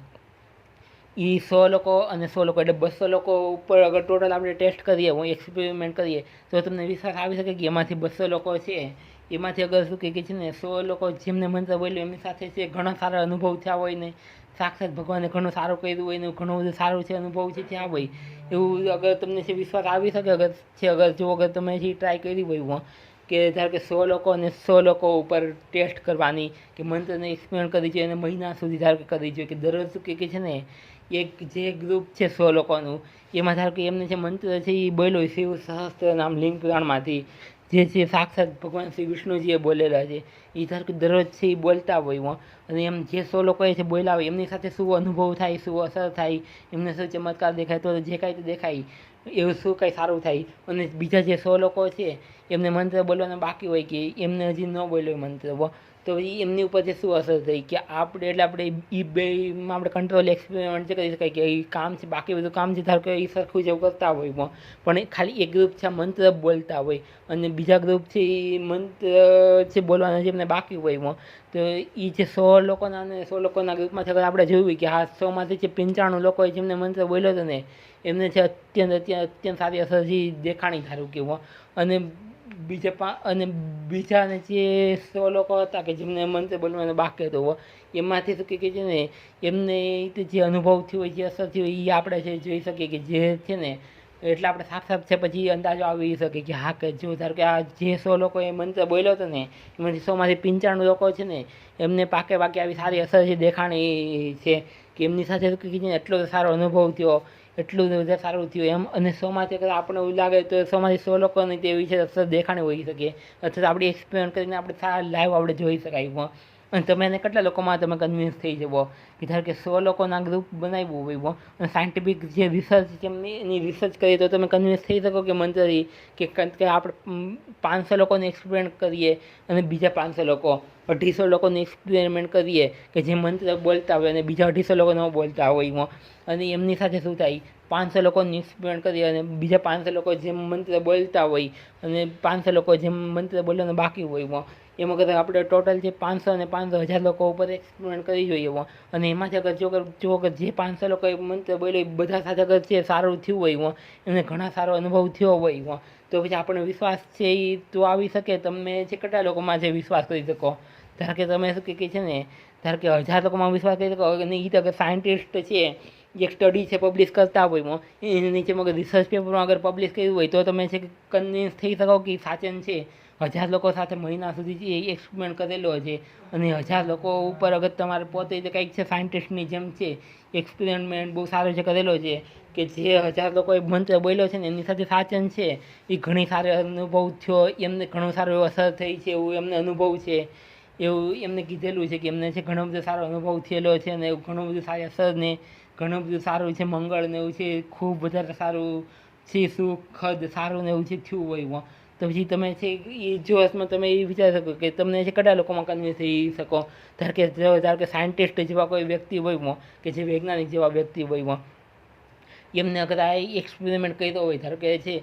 એ 100 લોકો અને 100 લોકો એટલે 200 લોકો ઉપર અગર ટોટલ આપણે ટેસ્ટ કરીએ, એક્સપેરિમેન્ટ કરીએ, તો તમને વિશ્વાસ આવી શકે કે એમાંથી 200 લોકો છે એમાંથી અગર શું કહે છે ને 100 લોકો જેમને મંત્ર બોલ્યું એમની સાથે છે ઘણા સારા અનુભવ થયા હોય ને સાક્ષાત ભગવાને ઘણું સારું કર્યું હોય ને ઘણું બધું સારું છે અનુભવ છે થયા હોય, એવું અગર તમને છે વિશ્વાસ આવી શકે અગર તમે જે ટ્રાય કરી હોય કે ધારો કે 100 લોકો અને 100 લોકો ઉપર ટેસ્ટ કરવાની કે મંત્રને એક્સપેરિમેન્ટ કરી જોઈએ અને મહિના સુધી ધારો કે કરી જોઈએ કે દરરોજ શું કહે છે ને એક જે ગ્રુપ છે 100 લોકોનું એમાં ધારો કે એમને જે મંત્ર છે એ બોલ્યો શિવ સહસ્ત્ર નામ લિંગ પુરાણમાંથી જે છે સાક્ષાત ભગવાન શ્રી વિષ્ણુજીએ બોલેલા છે એ ધારો કે દરરોજ છે એ બોલતા હોય અને એમ જે 100 લોકોએ છે બોલ્યા હોય એમની સાથે શું અનુભવ થાય, શું અસર થાય, એમને શું ચમત્કાર દેખાય, તો જે કાંઈ તો દેખાય એવું શું કાંઈ સારું થાય. અને બીજા જે 100 લોકો છે એમને મંત્ર બોલવાના બાકી હોય કે એમને હજી ન બોલ્યો મંત્ર, તો એમની ઉપર જે શું અસર થઈ કે આપણે એ બેમાં આપણે કંટ્રોલ એક્સપેરિમેન્ટ જે કરી શકાય કે એ કામ છે બાકી બધું કામ છે ધારો કે એ સરખું જેવું કરતા હોય પણ ખાલી એક ગ્રુપ છે મંત્ર બોલતા હોય અને બીજા ગ્રુપ છે એ મંત્ર છે બોલવાના જેમને બાકી હોય તો એ જે 100 લોકોના અને 100 લોકોના ગ્રુપમાંથી અગર આપણે જોયું કે આ 100માંથી જે 95 લોકોએ જેમને મંત્ર બોલ્યો હતો ને એમને છે અત્યંત સારી અસર જે દેખાણી ધારું કે અને બીજાને જે 100 લોકો હતા કે જેમને મંત્ર બોલવાનો બાકી હતો એમાંથી શું કહે છે ને એમને જે અનુભવ થયો હોય જે અસર થઈ હોય એ આપણે છે જોઈ શકીએ કે જે છે ને એટલે આપણે સાફ છે પછી અંદાજો આવી શકે કે હા કે જો ધારો કે આ જે 100 લોકોએ મંત્ર બોલ્યો હતો ને એમાંથી 100માંથી 95 લોકો છે ને એમને પાકે આવી સારી અસર છે દેખાણી છે કે એમની સાથે શું કહે છે એટલો સારો અનુભવ થયો, એટલું વધારે સારું થયું એમ. અને 100માંથી અગર આપણે એવું લાગે તો 100માંથી 100 લોકોની તેવી છે અસર દેખાણી હોઈ શકે અથવા આપણી એક્સપેરિમેન્ટ કરીને આપણે સારા લાઈવ આપણે જોઈ શકાય. અને તમે એને કેટલા લોકોમાં તમે કન્વિન્સ થઈ જવો કે ધારો કે 100 લોકોના ગ્રુપ બનાવ્યું હોય અને સાયન્ટિફિક જે રિસર્ચ છે એની રિસર્ચ કરીએ તો તમે કન્વિન્સ થઈ શકો કે મંત્રી કે આપણે 500 લોકોને એક્સપેરિમેન્ટ કરીએ અને બીજા 500 લોકો 250 લોકોને એક્સપેરિમેન્ટ કરીએ કે જે મંત્ર બોલતા હોય અને બીજા 250 લોકો ન બોલતા હોય અને એમની સાથે શું થાય 500 લોકોને એક્સપેરિમેન્ટ કરીએ અને બીજા 500 લોકો જેમ મંત્ર બોલતા હોય અને 500 લોકો જેમ મંત્ર બોલવાનું બાકી હોય એમાં કદાચ આપણે ટોટલ જે 500 અને 500 1000 લોકો ઉપર એક્સપેરિમેન્ટ કરી જોઈએ અને એમાંથી અગર જો જે 500 લોકોએ મંત્ર બોલ્યો બધા સાથે અગર જે સારું થયું હોય એમને ઘણા સારો અનુભવ થયો હોય તો પછી આપણને વિશ્વાસ છે એ તો આવી શકે. તમે જે કેટલા લોકોમાં જે વિશ્વાસ કરી શકો ધારો કે તમે શું કહે છે ને ધારો કે 1000 લોકોમાં વિશ્વાસ કરી શકો અને એ તો અગર સાયન્ટિસ્ટ છે એક સ્ટડી છે પબ્લિશ કરતા હોય એની નીચેમાં અગર રિસર્ચ પેપરમાં અગર પબ્લિશ કર્યું હોય તો તમે છે કન્વિન્સ થઈ શકો કે સાચન છે 1000 લોકો સાથે મહિના સુધી એક્સપેરિમેન્ટ કરેલો છે અને 1000 લોકો ઉપર અગર તમારે પોતે કંઈક છે સાયન્ટિસ્ટની જેમ છે એક્સપેરિમેન્ટ બહુ સારો છે કરેલો છે કે જે 1000 લોકોએ મંત્ર બોલ્યો છે ને એમની સાથે સાચન છે એ ઘણી સારો અનુભવ થયો, એમને ઘણો સારો એવો અસર થઈ છે એવું એમને અનુભવ છે, એવું એમને કીધેલું છે કે એમને છે ઘણો બધો સારો અનુભવ થયેલો છે અને ઘણું બધું સારી અસર ને ઘણું બધું સારું છે મંગળ ને એવું છે ખૂબ વધારે સારું છે સુખદ સારું ને એવું છે થયું હોય તો પછી તમે છે એ જોશમાં તમે એ વિચારી શકો કે તમને છે કેટલા લોકોમાં કન્વિન્સ થઈ શકો. ધારો કે સાયન્ટિસ્ટ જેવા કોઈ વ્યક્તિ હોય કે જે વૈજ્ઞાનિક જેવા વ્યક્તિ હોય એમને અગર આ એક્સપેરિમેન્ટ કર્યો હોય ધારો કે છે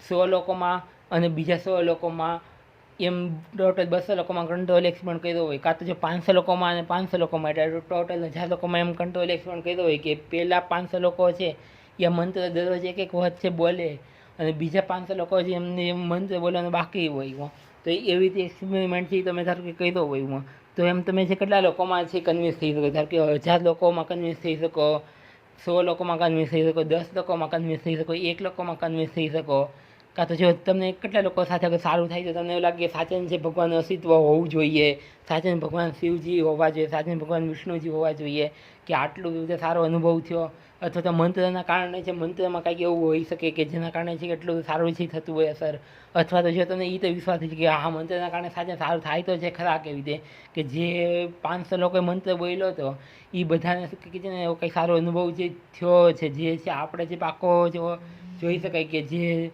100 લોકોમાં અને બીજા 100 લોકોમાં એમ ટોટલ 200 લોકોમાં કંટ્રોલ એક્સપેરિમેન્ટ કર્યો હોય કાં તો જો 500 લોકોમાં અને 500 લોકોમાં એટલે ટોટલ 1000 લોકોમાં એમ કંટ્રોલ એક્સપેરિમેન્ટ કર્યો હોય કે પહેલાં 500 લોકો છે એ મંત્ર દરરોજ એક વખત છે બોલે અને બીજા 500 લોકો છે એમને મંત્ર બોલવાનું બાકી હોય તો એવી રીતે એક્સપેરિમેન્ટથી તમે ધારો કે કર્યો હોય તો એમ તમે છે કેટલા લોકોમાં છે કન્વિન્સ થઈ શકો ધારો કે 1000 લોકોમાં કન્વિન્સ થઈ શકો 100 લોકોમાં કન્વિન્સ થઈ શકો, 10 લોકોમાં કન્વિન્સ થઈ શકો, 1 લોકોમાં કન્વિન્સ થઈ શકો. કાં તો જો તમને કેટલા લોકો સાથે અગર સારું થાય તો તમને એવું લાગે કે સાચે છે ભગવાનનું અસ્તિત્વ હોવું જોઈએ, સાચે ભગવાન શિવજી હોવા જોઈએ, સાચે ભગવાન વિષ્ણુજી હોવા જોઈએ, કે આટલું બધું સારો અનુભવ થયો. અથવા તો મંત્રના કારણે છે, મંત્રમાં કાંઈક એવું હોઈ શકે કે જેના કારણે છે એટલું સારું છે થતું હોય અસર. અથવા તો જો તમને એ તો વિશ્વાસ છે કે હા મંત્રના કારણે સાચે સારું થાય તો છે ખરા, કેવી રીતે કે જે 500 લોકોએ મંત્ર બોલ્યો હતો એ બધાને શું કહે છે ને એવો કંઈક સારો અનુભવ જે થયો છે, જે છે આપણે જે પાકો જો જોઈ શકાય કે જે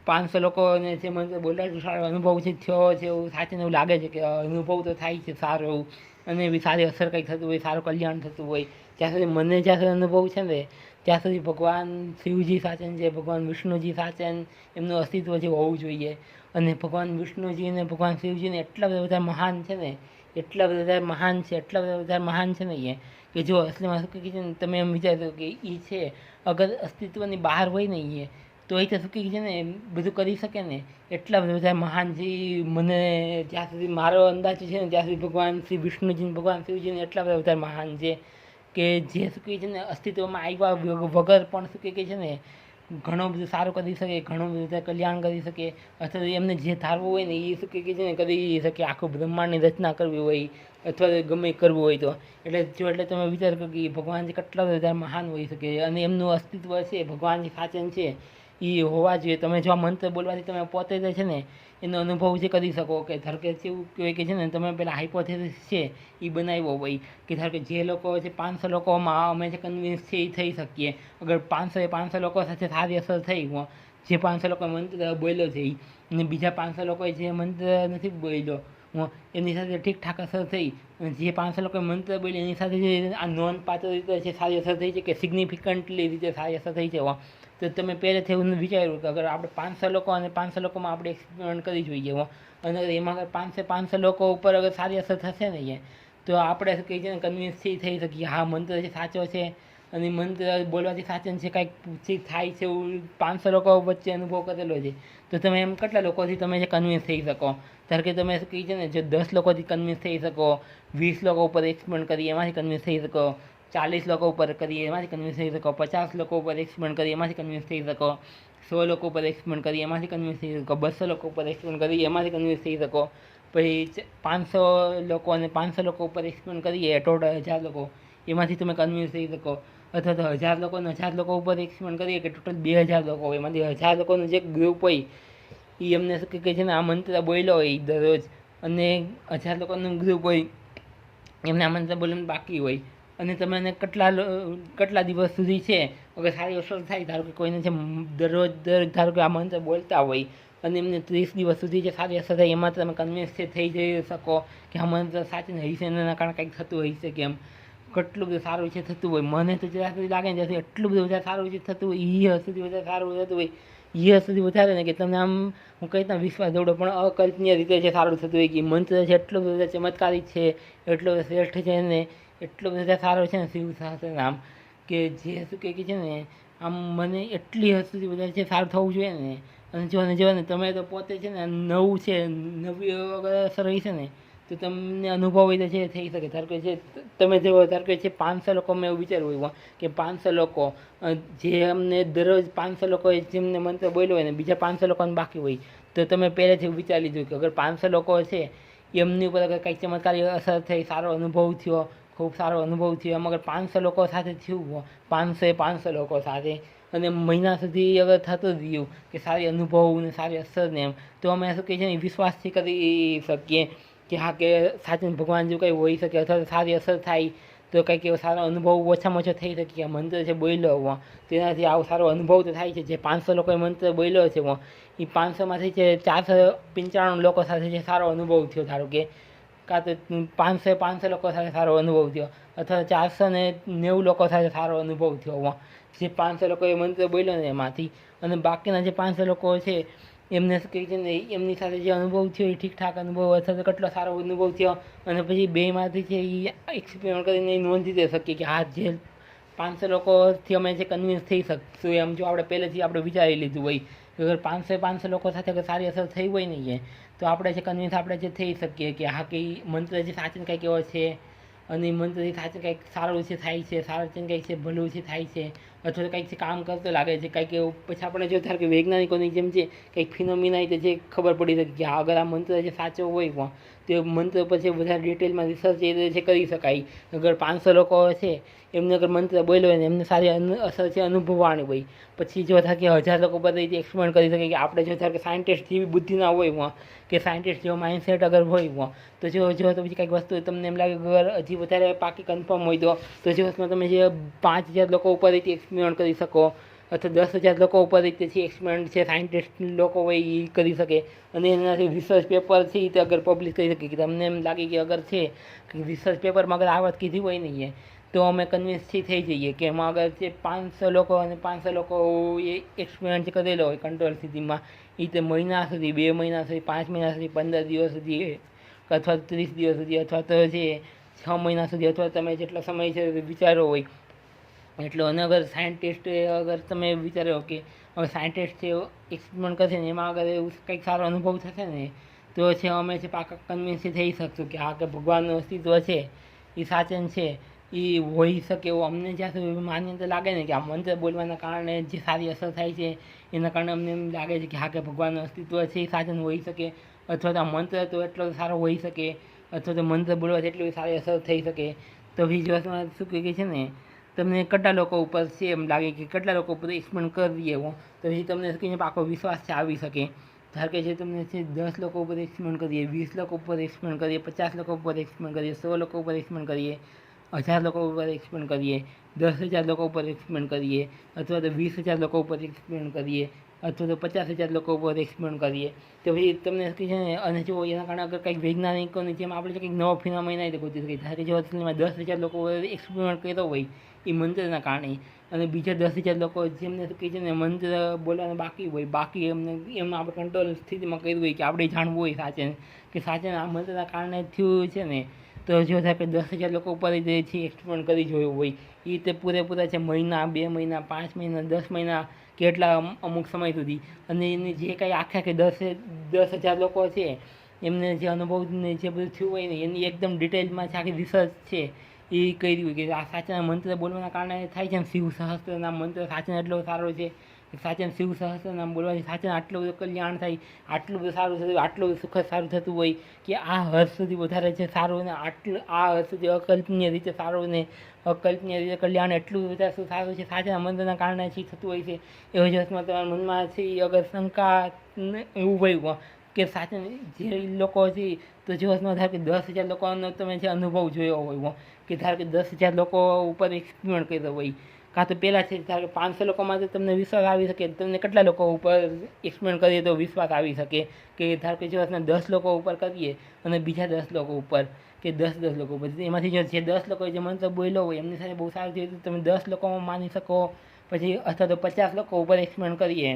500 લોકોને જે મંત્ર બોલ્યા સારો અનુભવ છે થયો છે, એવું સાચે એવું લાગે છે કે અનુભવ તો થાય છે સારો એવું, અને એવી સારી અસર કંઈક થતું હોય, સારું કલ્યાણ થતું હોય. જ્યાં સુધી મને જ્યાં સુધી અનુભવ છે ને ત્યાં સુધી ભગવાન શિવજી સાચન છે, ભગવાન વિષ્ણુજી સાચન એમનું અસ્તિત્વ જે હોવું જોઈએ. અને ભગવાન વિષ્ણુજી અને ભગવાન શિવજીને એટલા બધા મહાન છે ને, એટલા બધા મહાન છે, એટલા બધા મહાન છે ને એ કે જો અસલીમાં શું કહે છે ને તમે એમ વિચારશો કે એ છે અગર અસ્તિત્વની બહાર હોય ને એ તો એ તો શું કહે છે ને બધું કરી શકે ને. એટલા બધા મહાન છે મને જ્યાં સુધી મારો અંદાજ છે ને ત્યાં સુધી ભગવાન શ્રી વિષ્ણુજી ભગવાન શિવજીને એટલા બધા મહાન છે કે જે શું કહે છે ને અસ્તિત્વમાં આવ્યા વગર પણ શું કહે છે ને ઘણું બધું સારું કરી શકે, ઘણું બધું કલ્યાણ કરી શકે. અથવા એમને જે ધારવું હોય ને એ શું કહે છે ને કરી શકે, આખું બ્રહ્માંડની રચના કરવી હોય અથવા તો ગમે કરવું હોય તો. એટલે તમે વિચાર કરો કે ભગવાન કેટલા બધા મહાન હોઈ શકે અને એમનું અસ્તિત્વ છે, ભગવાન જે સાચન છે એ હોવા જોઈએ. તમે જો આ મંત્ર બોલવાથી તમે પોતે જ છે ને એનો અનુભવ જે કરી શકો કે ધારો કે એવું કહેવાય કે છે ને તમે પહેલાં હાઇપોથેસિસ છે એ બનાવ્યો હોય કે ધારો કે જે લોકો છે 500 લોકોમાં અમે જે કન્વિન્સ છે એ થઈ શકીએ. અગર 500 લોકો સાથે સારી અસર થઈ, જે 500 લોકો મંત્ર બોલ્યો છે એ, અને બીજા 500 લોકોએ જે મંત્ર નથી બોલ્યો એની સાથે ઠીકઠાક અસર થઈ, અને જે 500 લોકોએ મંત્ર બોલ્યો એની સાથે જે આ નોંધપાત્ર રીતે છે સારી અસર થઈ છે કે સિગ્નિફિકન્ટલી રીતે સારી અસર થઈ છે, તો તમે પહેલેથી એવું વિચાર્યું કે અગર આપણે 500 લોકો અને 500 લોકોમાં આપણે એક્સપેરિમેન્ટ કરી જોઈએ અને એમાં અગર 500 લોકો ઉપર અગર સારી અસર થશે ને તો આપણે કહી છે ને કન્વિન્સ થઈ શકીએ હા મંત્ર છે સાચો છે અને મંત્ર બોલવાથી સાચન છે કાંઈક થાય છે એવું 500 લોકો વચ્ચે અનુભવ કરેલો છે. તો તમે એમ કેટલા લોકોથી તમે જે કન્વિન્સ થઈ શકો. ધારો કે તમે શું કહી છે ને જો 10 લોકોથી કન્વિન્સ થઈ શકો, 20 લોકો ઉપર એક્સપેરિમેન્ટ કરી એમાંથી કન્વિન્સ થઈ શકો, 40 લોકો ઉપર કરીએ એમાંથી કન્વિન્સ થઈ શકો, 50 લોકો ઉપર એક્સપેરિમેન્ટ કરી એમાંથી કન્વિન્સ થઈ શકો, 100 લોકો ઉપર એક્સપેરિમેન્ટ કરી એમાંથી કન્વિન્સ થઈ શકો, 200 લોકો ઉપર એક્સપેરિમેન્ટ કરી એમાંથી કન્વિન્સ થઈ શકો. પછી 500 લોકો અને 500 લોકો ઉપર એક્સપેરિમેન્ટ કરીએ ટોટલ 1000 લોકો એમાંથી તમે કન્વિન્સ થઈ શકો. અથવા તો 1000 લોકો અને 1000 લોકો ઉપર એક્સપેરિમેન્ટ કરીએ કે ટોટલ 2000 લોકો હોય, એમાંથી 1000 લોકોનું જે ગ્રુપ હોય એ એમને શું કહે છે ને આ મંત્ર બોલ્યો હોય દરરોજ, અને 1000 લોકોનું ગ્રુપ હોય એમને આ મંત્ર બોલવાનું બાકી હોય, અને તમે એને કેટલા દિવસ સુધી છે અગર સારી અસર થાય. ધારો કે કોઈને છે દરરોજ ધારો કે આ મંત્ર બોલતા હોય અને એમને 30 દિવસ સુધી જે સારી અસર થાય એમાં તમે કન્વિન્સ થઈ જઈ શકો કે આ મંત્ર સાચું હશે છે એના કારણે કંઈક થતું હોય છે, કેમ કેટલું બધું સારું છે થતું હોય. મને તો જ્યાં સુધી લાગે ને ત્યાંથી એટલું બધું વધારે સારું છે થતું હોય, એ સુધી વધારે સારું થતું હોય, એ સુધી વધારે ને કે તમને આમ હું કઈ રીતના વિશ્વાસ દોડો પણ અકલ્પનીય રીતે જે સારું થતું હોય કે મંત્ર છે એટલો બધો ચમત્કારિક છે, એટલો શ્રેષ્ઠ છે ને એટલો બધા સારો છે ને શિવ શાસ્ત્ર આમ કે જે શું કહે છે ને આમ મને એટલી હદ સુધી વધારે છે સારું થવું જોઈએ ને. અને જો ને તમે તો પોતે છે ને નવું છે, નવી અસર રહી છે ને તો તમને અનુભવ હોય તો છે થઈ શકે. ધારો કે છે તમે જો ધારો કે છે 500 લોકો મેં એવું વિચારવું હોય કે 500 લોકો જે અમને દરરોજ 500 લોકોએ જેમને મંત્ર બોલ્યો હોય ને બીજા 500 લોકોને બાકી હોય, તો તમે પહેલેથી વિચારી લીધું કે અગર 500 લોકો છે એમની ઉપર અગર કંઈક ચમત્કારી અસર થઈ, સારો અનુભવ થયો, ખૂબ સારો અનુભવ થયો, એમ અગર 500 લોકો સાથે થયું, 500 લોકો સાથે અને મહિના સુધી અગર થતું જ રહ્યું કે સારી અનુભવ ને સારી અસર ને એમ, તો અમે શું કહે છે ને વિશ્વાસથી કરી શકીએ કે હા કે સાચું ભગવાન જેવું કંઈ હોઈ શકે અથવા સારી અસર થાય તો કંઈક એવો સારો અનુભવ ઓછામાં ઓછો થઈ શકે. આ મંત્ર છે બોલ્યો તેનાથી આવો સારો અનુભવ તો થાય છે. જે 500 લોકોએ મંત્ર બોલ્યો છે એ 500માંથી છે 495 લોકો સાથે જે સારો અનુભવ થયો. ધારો કે કાં તો 500 લોકો સાથે સારો અનુભવ થયો અથવા 490 લોકો સાથે સારો અનુભવ થયો જે 500 લોકોએ મંત્ર બોલ્યો ને એમાંથી. અને બાકીના જે 500 લોકો છે એમને શું કહે છે ને એમની સાથે જે અનુભવ થયો એ ઠીકઠાક અનુભવ અથવા તો કેટલો સારો અનુભવ થયો, અને પછી બેમાંથી છે એ એક્સપેરિમેન્ટ કરીને નોંધી દે શકીએ કે હા જે 500 લોકોથી અમે જે કન્વિન્સ થઈ શકશું એમ જો આપણે પહેલેથી આપણે વિચારી લીધું હોય અગર 500 લોકો સાથે અગર સારી અસર થઈ હોય નહીં તો આપણે જે કન્વિન્સ આપણે જે થઈ શકીએ કે હા કે મંત્ર જે સાચન કંઈક એવો છે અને એ મંત્રથી સાચું કંઈક સારું છે થાય છે, સારું છે કંઈક છે ભલું છે થાય છે, અથવા તો કંઈક છે કામ કરતો લાગે છે કંઈક એવું. પછી આપણે જો ધારો કે વૈજ્ઞાનિકોની જેમ છે કંઈક ફિનોમિના તો જે ખબર પડી શકે કે અગર આ મંત્ર જે સાચો હોય પણ તે મંત્ર પછી વધારે ડિટેલમાં રિસર્ચ એ રીતે કરી શકાય. અગર 500 લોકો છે એમને અગર મંત્ર બોલ્યો હોય ને એમને સારી અસર છે અનુભવવાની હોય, પછી જો થાય કે 1000 લોકો પર રીતે એક્સપેરિમેન્ટ કરી શકે કે આપણે જો ધારો કે સાયન્ટિસ્ટ જેવી બુદ્ધિ ના હોય કે સાયન્ટિસ્ટ જેવો માઇન્ડસેટ અગર હોય તો જો તો પછી કંઈક વસ્તુ તમને એમ લાગે કે અગર હજી વધારે પાકી કન્ફર્મ હોય તો જે વસ્તુમાં તમે જે 5000 લોકો ઉપર રીતે એક્સપેરિમેન્ટ કરી શકો, અથવા 10,000 લોકો ઉપર રીતે એક્સપેરિમેન્ટ છે સાયન્ટિસ્ટ લોકો હોય એ કરી શકે, અને એનાથી રિસર્ચ પેપર છે એ અગર પબ્લિશ કરી શકે કે તમને એમ લાગે કે અગર છે કે રિસર્ચ પેપરમાં અગર આ વાત કીધી હોય નહીં તો અમે કન્વિન્સથી થઈ જઈએ કે એમાં અગર જે 500 લોકો અને 500 લોકો એ એક્સપેરિમેન્ટ કરેલો હોય કંટ્રોલ સ્થિતિમાં એ તે મહિના સુધી, 2 મહિના સુધી, 5 મહિના સુધી, 15 દિવસ સુધી, અથવા 30 દિવસ સુધી, અથવા તો જે 6 મહિના સુધી, અથવા તમે જેટલો સમય છે વિચારો હોય એટલો. અને અગર સાયન્ટિસ્ટ અગર તમે વિચારો કે હવે સાયન્ટિસ્ટ છે એક્સપેરિમેન્ટ કરશે ને એમાં અગર એવું કંઈક સારો અનુભવ થશે ને તો છે અમે છે પાકા કન્વિન્સથી થઈ શકશું કે હા કે ભગવાનનું અસ્તિત્વ છે એ સાચન છે એ હોઈ શકે એવું અમને જ્યાં સુધી માન્યતા લાગે ને કે આ મંત્ર બોલવાના કારણે જે સારી અસર થાય છે એના કારણે અમને એમ લાગે છે કે હા કે ભગવાનનું અસ્તિત્વ છે એ સાચન હોઈ શકે, અથવા તો આ મંત્ર તો એટલો સારો હોઈ શકે, અથવા તો મંત્ર બોલવાથી એટલી સારી અસર થઈ શકે. તો બીજી વસ્તુમાં શું કહે છે ને તમને કેટલા લોકો ઉપર છે એમ લાગે કે કેટલા લોકો ઉપર એક્સપેરિમેન્ટ કરીએ તો પછી તમને કહીને પાકો વિશ્વાસ છે આવી શકે. ધારો કે જે તમને છે 10 લોકો ઉપર એક્સપેરિમેન્ટ કરીએ, 20 લોકો ઉપર એક્સપેરિમેન્ટ કરીએ, 50 લોકો ઉપર એક્સપેરિમેન્ટ કરીએ, 100 લોકો ઉપર એક્સપેરિમેન્ટ કરીએ, 1000 લોકો ઉપર એક્સપેરિમેન્ટ કરીએ, 10,000 લોકો ઉપર એક્સપેરિમેન્ટ કરીએ, અથવા તો 20,000 લોકો ઉપર એક્સપેરિમેન્ટ કરીએ, અથવા તો 50,000 લોકો ઉપર એક્સપેરિમેન્ટ કરીએ તો પછી તમને કહે છે ને. અને જો એના કારણે અગર કંઈક વૈજ્ઞાનિકોની જેમ આપણે કંઈક નવો ફિનોમિના રીતે ગોતી શકીએ. ધારો કે જો અસલીમાં 10,000 લોકો એક્સપેરિમેન્ટ કર્યો હોય એ મંત્રના કારણે, અને બીજા 10,000 લોકો જેમને કહે છે ને મંત્ર બોલવાનું બાકી એમને આપણે કંટ્રોલ સ્થિતિમાં કર્યું હોય કે આપણે જાણવું હોય સાચે કે સાચે આ મંત્રના કારણે થયું છે ને, તો જો થાય કે 10,000 લોકો ઉપર જે છે એક્સપેરિમેન્ટ કરી જોયું હોય એ રીતે પૂરેપૂરા છે મહિના, 2 મહિના, 5 મહિના, 10 મહિના કેટલા અમુક સમય સુધી, અને એની જે કાંઈ આખા કે 10,000 લોકો છે એમને જે અનુભવને જે બધું થયું હોય ને એની એકદમ ડિટેલમાં છે આખી રિસર્ચ છે એ કહી રહ્યું કે આ સાચા મંત્ર બોલવાના કારણે થાય છે ને. શિવ સહસ્ત્રનામ મંત્ર સાચા એટલો સારો છે, સાચા શિવ સહસ્ત્રનામ બોલવાથી સાચા આટલું બધું કલ્યાણ થાય, આટલું બધું સારું થતું, આટલું બધું સુખ સારું થતું હોય કે આ હદ સુધી વધારે છે સારું, ને આટલું આ હદ સુધી અકલ્પનીય રીતે સારું, ને અકલ્પનીય રીતે કલ્યાણ એટલું વધારે સારું છે સાચા મંત્રના કારણે જ થતું હોય છે. એવો જ વસ્તુમાં તમારા મનમાં છે અગર શંકા એવું હોય કે સાચા જે લોકો છે તો જે વસ્તુમાં ધારો કે 10,000 લોકોનો તમે જે અનુભવ જોયો હોય કે ધારો કે 10,000 લોકો ઉપર એક્સપેરિમેન્ટ કર્યો હોય, કાં તો પહેલાં છે ધારો કે 500 લોકોમાં તો તમને વિશ્વાસ આવી શકે, તમને કેટલા લોકો ઉપર એક્સપેરિમેન્ટ કરીએ તો વિશ્વાસ આવી શકે કે ધારો કે જે વસ્તુના 10 લોકો ઉપર કરીએ અને બીજા 10 લોકો ઉપર કે 10 લોકો ઉપર, એમાંથી જે 10 લોકો જે મંત્ર બોલ્યો હોય એમની સાથે બહુ સારું થયું તો તમે 10 લોકોમાં માની શકો. પછી અથવા તો 50 લોકો ઉપર એક્સપેરિમેન્ટ કરીએ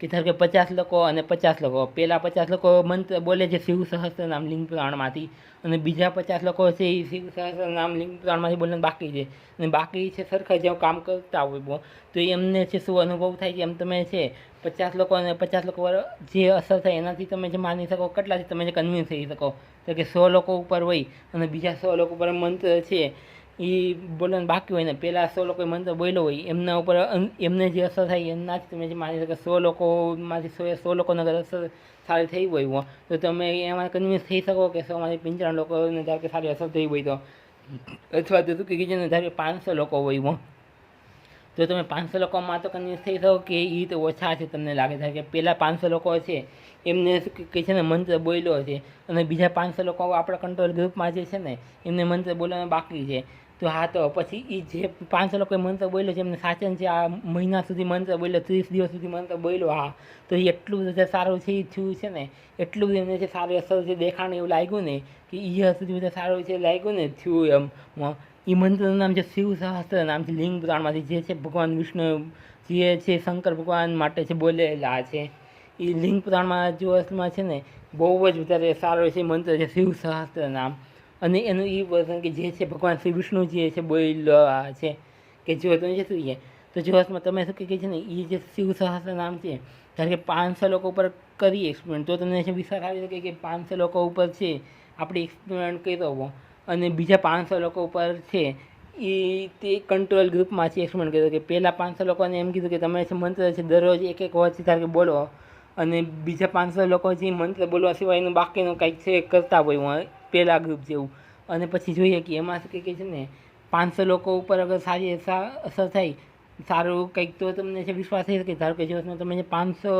કે ધારો કે 50 લોકો અને 50 લોકો, પહેલાં 50 લોકો મંત્ર બોલે છે શિવ સહસ્ત્ર નામ લિંગ પુરાણમાંથી, અને બીજા 50 લોકો છે એ શિવ સહસ્ત્ર નામ લિંગ પુરાણમાંથી બોલવાનું બાકી છે, અને બાકી છે સરખા જેવું કામ કરતા હોય તો એમને છે શું અનુભવ થાય છે એમ તમે છે 50 લોકો અને 50 લોકો જે અસર થાય એનાથી તમે જે માની શકો કેટલાથી તમે જે કન્વિન્સ થઈ શકો. તો કે 100 લોકો ઉપર હોય અને બીજા 100 લોકો ઉપર મંત્ર છે એ બોલવાનું બાકી હોય ને પહેલાં 100 લોકોએ મંત્ર બોલ્યો હોય એમના ઉપર એમને જે અસર થાય એમનાથી તમે જે માની શકો 100 લોકોમાંથી 100 લોકોને અગર અસર સારી થઈ હોય તો તમે એમાં કન્વિન્સ થઈ શકો કે 100માંથી 95 લોકોને ધારો કે સારી અસર થઈ હોય તો, અથવા તો શું કહે છે ને ધારો કે 500 લોકો હોય તો તમે 500 લોકોમાં તો કન્વિન્સ થઈ શકો કે એ તો ઓછા છે. તમને લાગે છે કે પહેલાં 500 લોકો છે એમને શું કહે છે ને મંત્ર બોલ્યો છે, અને બીજા 500 લોકો આપણા કંટ્રોલ ગ્રુપમાં જે છે ને એમને મંત્ર બોલવાનું બાકી છે, તો હા તો પછી એ જે 500 લોકોએ મંત્ર બોલ્યો છે એમને સાચન છે આ મહિના સુધી મંત્ર બોલ્યો, 30 દિવસ સુધી મંત્ર બોલ્યો, હા તો એ એટલું બધું સારું છે એ થયું છે ને, એટલું બધું એમને જે સારી અસર છે દેખાણે એવું લાગ્યું ને કે એ હદ સુધી બધા સારું છે લાગ્યું ને થયું એમ. એ મંત્રનું નામ છે શિવ સહસ્ત્ર નામ છે લિંગ પુરાણમાંથી, જે છે ભગવાન વિષ્ણુ જે છે શંકર ભગવાન માટે છે બોલેલા છે. એ લિંગ પુરાણમાં જો અસલમાં છે ને બહુ જ વધારે સારો છે મંત્ર છે શિવ સહસ્ત્ર નામ, અને એનું એ વર્ઝન કે જે છે ભગવાન શ્રી વિષ્ણુજીએ છે બોલ્યા છે કે જો તમે શું છે તો જો અસલમાં તમે શું કહે છે ને એ જે શિવ સહસ્ત્ર નામ છે કારણ કે 500 લોકો ઉપર કરીએ એક્સપેરિમેન્ટ તો તમને વિશ્વાસ આવી શકે કે 500 લોકો ઉપર છે આપણે એક્સપેરિમેન્ટ કર્યો અને બીજા 500 લોકો ઉપર છે એ તે કંટ્રોલ ગ્રુપમાંથી એક્સપેરિમેન્ટ કર્યો કે પહેલાં 500 લોકોને એમ કીધું કે તમે જે મંત્ર છે દરરોજ એક વોચ ધારો બોલો, અને બીજા 500 લોકો જે મંત્ર બોલવા સિવાયનું બાકીનું કંઈક છે કરતા હોય પહેલાં ગ્રુપ જેવું. અને પછી જોઈએ કે એમાં શું કહે છે ને 500 લોકો ઉપર અગર સારી અસર થાય, સારું કંઈક તો તમને જે વિશ્વાસ થઈ શકે. ધારો કે જો તમે જે 500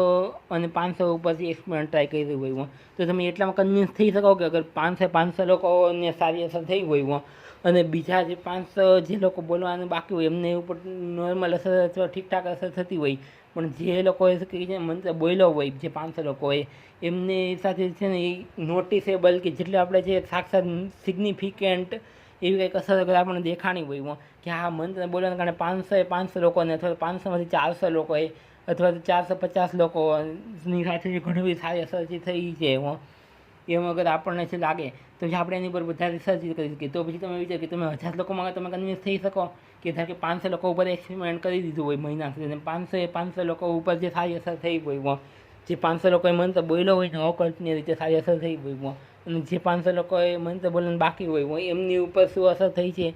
અને 500 ઉપરથી એક્સપેરિમેન્ટ ટ્રાય કર્યું હોય તો તમે એટલામાં કન્વિન્સ થઈ શકો કે અગર 500 લોકોને સારી અસર થઈ હોય અને બીજા જે 500 જે લોકો બોલવાનું બાકી હોય એમને ઉપર નોર્મલ અસર અથવા ઠીકઠાક અસર થતી હોય, પણ જે લોકોએ કે જે મંત્ર બોલ્યો હોય જે 500 લોકોએ એમની સાથે છે ને એ નોટિસેબલ કે જેટલે આપણે જે સાક્ષાત સિગ્નિફિકન્ટ એવી કંઈક અસર અગર આપણને દેખાણી હોય કે હા મંત્ર બોલવાના કારણે 500 લોકોને અથવા 500માંથી 400 લોકોએ અથવા તો 450 લોકોની સાથે જે ઘણી બધી સારી અસર જે થઈ છે એમ અગર આપણને જે લાગે તો જે આપણે એની પર બધા રિસર્ચ કરી શકીએ. તો પછી તમે વિચાર કે તમે 1000 લોકોમાં તમે કન્વિન્સ થઈ શકો કે ધારો કે 500 લોકો ઉપર એક્સપેરિમેન્ટ કરી દીધું હોય મહિના સુધી, અને 500 લોકો ઉપર જે સારી અસર થઈ હોય જે 500 લોકોએ મંત્ર બોલ્યો હોય ને અકલ્પનીય રીતે સારી અસર થઈ હોય અને જે 500 લોકોએ મંત્ર બોલવાનું બાકી હોય એમની ઉપર શું અસર થઈ છે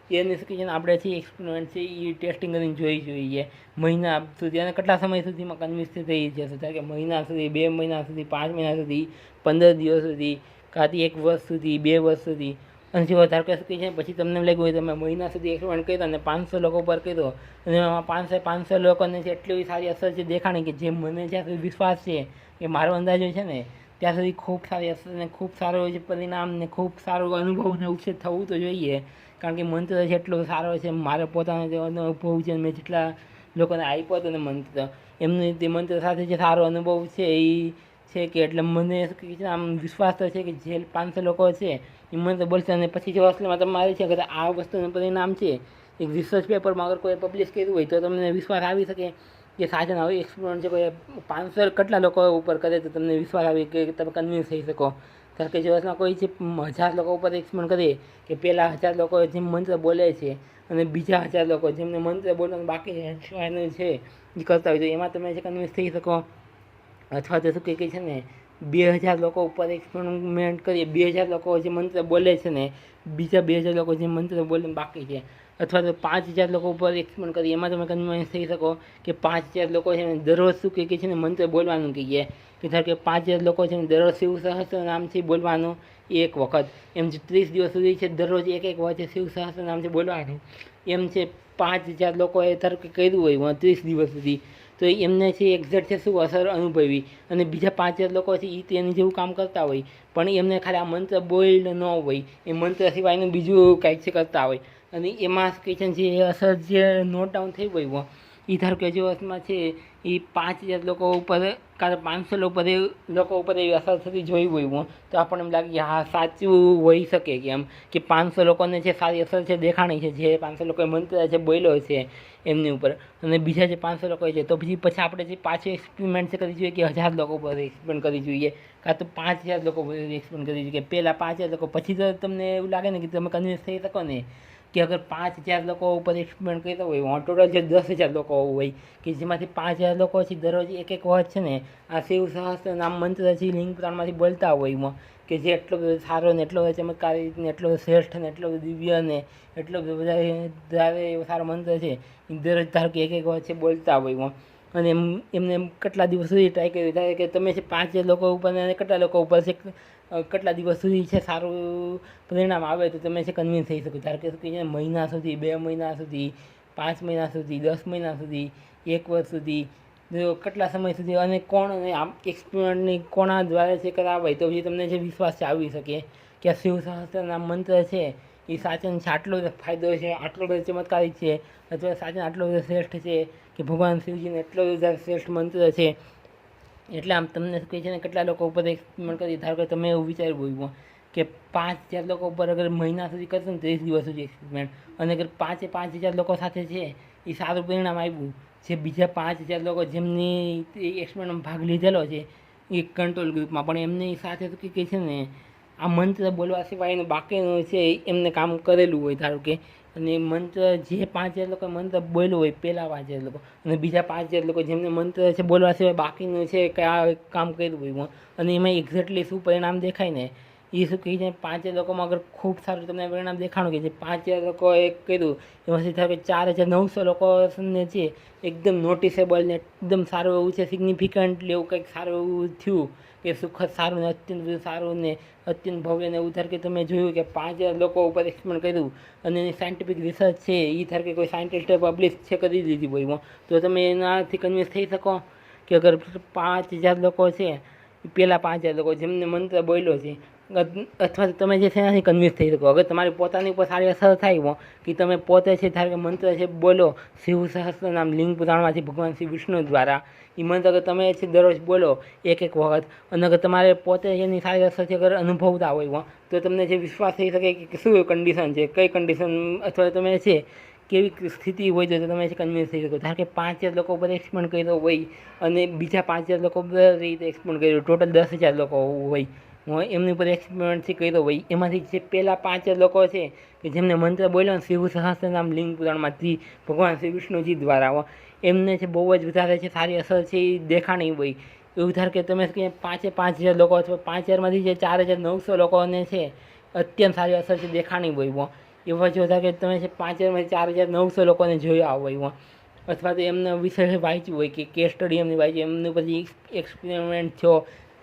એની શું કહે છે ને આપણે જે એક્સપેરિમેન્ટ છે એ ટેસ્ટિંગ કરીને જોઈ જોઈએ મહિના સુધી. અને કેટલા સમય સુધીમાં કન્વિન્સ થઈ જશે, ધારો કે મહિના સુધી, 2 મહિના સુધી, 5 મહિના સુધી, 15 દિવસ સુધી, કાંથી 1 વર્ષ સુધી, 2 વર્ષ સુધી. અને જો ધારો કે શું કહે છે પછી તમને લાગ્યું હોય તમે મહિના સુધી એક્સપેરિમેન્ટ કર્યો અને 500 લોકો પર કર્યો અને એમાં 500 લોકોને જે એટલી સારી અસર છે દેખાણી કે જે મને જ્યાં સુધી વિશ્વાસ છે કે મારો અંદાજો છે ને ત્યાં સુધી ખૂબ સારી અસર ને ખૂબ સારું જે પરિણામ ને ખૂબ સારો અનુભવ ને ઉછેર થવું તો જોઈએ. કારણ કે મંત્ર છે એટલો સારો છે, મારે પોતાનો જે અનુભવ છે મેં જેટલા લોકોને આપ્યો હતો ને મંત્ર એમને તે મંત્ર સાથે જે સારો અનુભવ છે એ છે કે એટલે મને આમ વિશ્વાસ તો છે કે જે 500 લોકો છે એ મંત્ર બોલશે. અને પછી જો અસલમાં તમારે છે કે આ વસ્તુનું પરિણામ છે એક રિસર્ચ પેપરમાં અગર કોઈ પબ્લિશ કર્યું હોય તો તમને વિશ્વાસ આવી શકે કે સાચા હવે એક્સપેરિમેન્ટ છે કોઈ 500 કેટલા લોકો ઉપર કરે તો તમને વિશ્વાસ આવી કે તમે કન્વિન્સ થઈ શકો. કારણ કે જો અસલમાં કોઈ જે 1000 લોકો ઉપર એક્સપેરિમેન્ટ કરીએ કે પહેલાં 1000 લોકો જે મંત્ર બોલે છે અને બીજા 1000 લોકો જેમને મંત્ર બોલવાનું બાકી છે એ કરતા હોય તો એમાં તમે જે કન્વિન્સ થઈ શકો. અથવા તો શું કહે છે ને 2000 લોકો ઉપર એક્સપેરિમેન્ટ કરીએ, 2000 લોકો જે મંત્ર બોલે છે ને બીજા 2000 લોકો જે મંત્ર બોલે બાકી છે, અથવા તો 5000 લોકો ઉપર એક્સપેરિમેન્ટ કરીએ એમાં તમે કન્વિન્સ થઈ શકો કે 5000 લોકો છે ને દરરોજ શું કહે છે ને મંત્ર બોલવાનું કહીએ કે ધારો કે 5000 લોકો છે ને દરરોજ શિવ સહસ્ત્ર નામથી બોલવાનું એક વખત, એમ જે 30 દિવસ સુધી છે દરરોજ એક વખત શિવ સહસ્ત્ર નામથી બોલવાનું, એમ છે 5000 લોકોએ ધારો કે કર્યું હોય 30 દિવસ સુધી તો એમને છે એક્ઝેક્ટ છે શું અસર અનુભવી. અને બીજા 5000 લોકો છે એ તેની જેવું કામ કરતા હોય પણ એમને ખાલી આ મંત્ર બોલ્ડ ન હોય, એ મંત્ર સિવાયનું બીજું કંઈક છે કરતા હોય અને એમાં કહે છે જે અસર જે નોટ ડાઉન થઈ હોય એ ધારો કે જે વર્ષમાં છે એ 5000 લોકો ઉપર કાં 500 લોકો ઉપર એવી અસર થતી જોઈ હોય તો આપણને એમ લાગે કે હા સાચું હોઈ શકે કે એમ કે 500 લોકોને જે સારી અસર છે દેખાણી છે જે 500 લોકોએ મંત્ર છે બોલ્યો છે એમની ઉપર, અને બીજા જે 500 લોકો છે તો પછી આપણે જે પાછું એક્સપેરિમેન્ટ છે કરવી જોઈએ કે 1000 લોકો ઉપર એક્સપેરિમેન્ટ કરવી જોઈએ કાં તો 5000 લોકો ઉપર એક્સપેરિમેન્ટ કરવી જોઈએ કે પહેલાં 5000 લોકો પછી તો તમને એવું લાગે ને કે તમે કન્વિન્સ થઈ શકો ને કે અગર 5000 લોકો ઉપર એક્સપેરિમેન્ટ કરતા હોય ટોટલ જે 10,000 લોકો હોય કે જેમાંથી 5000 લોકો છે દરરોજ એક વખત છે ને આ શિવ સહસ્ત્ર નામ મંત્રથી લિંગ પ્રાણમાંથી બોલતા હોય કે જે એટલો બધો સારો ને એટલો ચમત્કારી ને એટલો શ્રેષ્ઠ ને એટલો દિવ્ય ને એટલો બધા સારો મંત્ર છે દરરોજ ધારો કે એક વખત છે બોલતા હોય અને એમને કેટલા દિવસ સુધી ટ્રાય કરી થાય કે તમે છે 5000 લોકો ઉપર અને કેટલા લોકો ઉપર છે કેટલા દિવસ સુધી છે સારું પરિણામ આવે તો તમે છે કન્વિન્સ થઈ શકો. ધારો કે મહિના સુધી, 2 મહિના સુધી, 5 મહિના સુધી, 10 મહિના સુધી, 1 વર્ષ સુધી, કેટલા સમય સુધી અને કોણ આમ એક્સપેરિમેન્ટની કોના દ્વારા છે કરાવાય તો પછી તમને જે વિશ્વાસ છે આવી શકે કે આ શિવ સહસ્ત્રના મંત્ર છે એ સાચન છે, આટલો બધો ફાયદો છે, આટલો બધો ચમત્કારી છે અથવા સાચન આટલો બધો શ્રેષ્ઠ છે કે ભગવાન શિવજીને એટલો બધો શ્રેષ્ઠ મંત્ર છે. એટલે આમ તમને કહે છે ને કેટલા લોકો ઉપર એક્સપેરિમેન્ટ કરી ધારો કે તમે એવું વિચાર્યું હોય કે 5000 લોકો ઉપર અગર મહિના સુધી કરશો ને 30 દિવસ સુધી એક્સપેરિમેન્ટ અને અગર 5000 લોકો સાથે છે એ સારું પરિણામ આવ્યું, જે બીજા 5000 લોકો જેમની એક્સપેરિમેન્ટમાં ભાગ લીધેલો છે એ કંટ્રોલ ગ્રુપમાં પણ એમની સાથે શું કહે છે ને આ મંત્ર બોલવા સિવાયનું બાકીનું છે એમને કામ કરેલું હોય ધારો કે, અને મંત્ર જે 5000 લોકો મંત્ર બોલ્યો હોય પહેલાં 5000 લોકો અને બીજા 5000 લોકો જેમને મંત્ર છે બોલવા સિવાય બાકીનું છે કે આ કામ કર્યું હોય અને એમાં એક્ઝેક્ટલી શું પરિણામ દેખાય ને એ શું કહી જાય 5000 લોકોમાં અગર ખૂબ સારું તમને પરિણામ દેખાણું કે જે 5000 લોકોએ કર્યું એમાંથી થાય કે 4900 લોકોને છે એકદમ નોટિસેબલ ને એકદમ સારું એવું છે, સિગ્નિફિકન્ટલી એવું કંઈક સારું એવું થયું કે સુખદ સારું ને અત્યંત બધું સારું ને અત્યંત ભવ્ય ને એવું ધાર કે તમે જોયું કે 5000 લોકો ઉપર એક્સપેરિમેન્ટ કર્યું અને એની સાયન્ટિફિક રિસર્ચ છે એ ધાર કે કોઈ સાયન્ટિસ્ટે પબ્લિશ છે કરી દીધી હોય તો તમે એનાથી કન્વિન્સ થઈ શકો કે અગર 5000 લોકો છે, પહેલાં 5000 લોકો જેમને મંત્ર બોલ્યો છે, અથવા તમે જે છે એનાથી કન્વિન્સ થઈ શકો. અગર તમારી પોતાની ઉપર સારી અસર થાય કે તમે પોતે છે ધારો કે મંત્ર છે બોલો શિવ સહસ્ત્ર નામ લિંગ પુરાણમાંથી ભગવાન શ્રી વિષ્ણુ દ્વારા એ મંત્ર અગર તમે છે દરરોજ બોલો એક વખત અને અગર તમારે પોતે એની સારી અસર છે અગર અનુભવતા હોય તો તમને જે વિશ્વાસ થઈ શકે કે શું કન્ડિશન છે, કઈ કન્ડિશન અથવા તમે છે કેવી સ્થિતિ હોય તો તમે કન્વિન્સ થઈ શકો. ધારો કે 5000 લોકો ઉપર એક્સપેરિમેન્ટ કર્યો હોય અને બીજા 5000 લોકો ઉપર રીતે એક્સપેરિમેન્ટ કર્યો, ટોટલ 10000 લોકો હોય એમની ઉપર એક્સપેરિમેન્ટથી કર્યો હોય, એમાંથી જે પહેલાં 5000 લોકો છે કે જેમને મંત્ર બોલ્યો શિવ સહસ્ત્ર નામ લિંગ પુરાણમાંથી ભગવાન શ્રી વિષ્ણુજી દ્વારા એમને છે બહુ જ વધારે છે સારી અસર છે એ દેખાણી હોય. એવું ધાર કે તમે 5000 લોકો અથવા 5000માંથી જે 4900 લોકોને છે અત્યંત સારી અસર છે દેખાણી હોય એવા જો ધાર કે તમે છે 5000માંથી 4900 લોકોને જોયા હોય અથવા તો એમના વિષય વાંચ્યું હોય કે કેસ સ્ટડી એમની વાંચી એમનું પછી એક્સપેરિમેન્ટ થયો,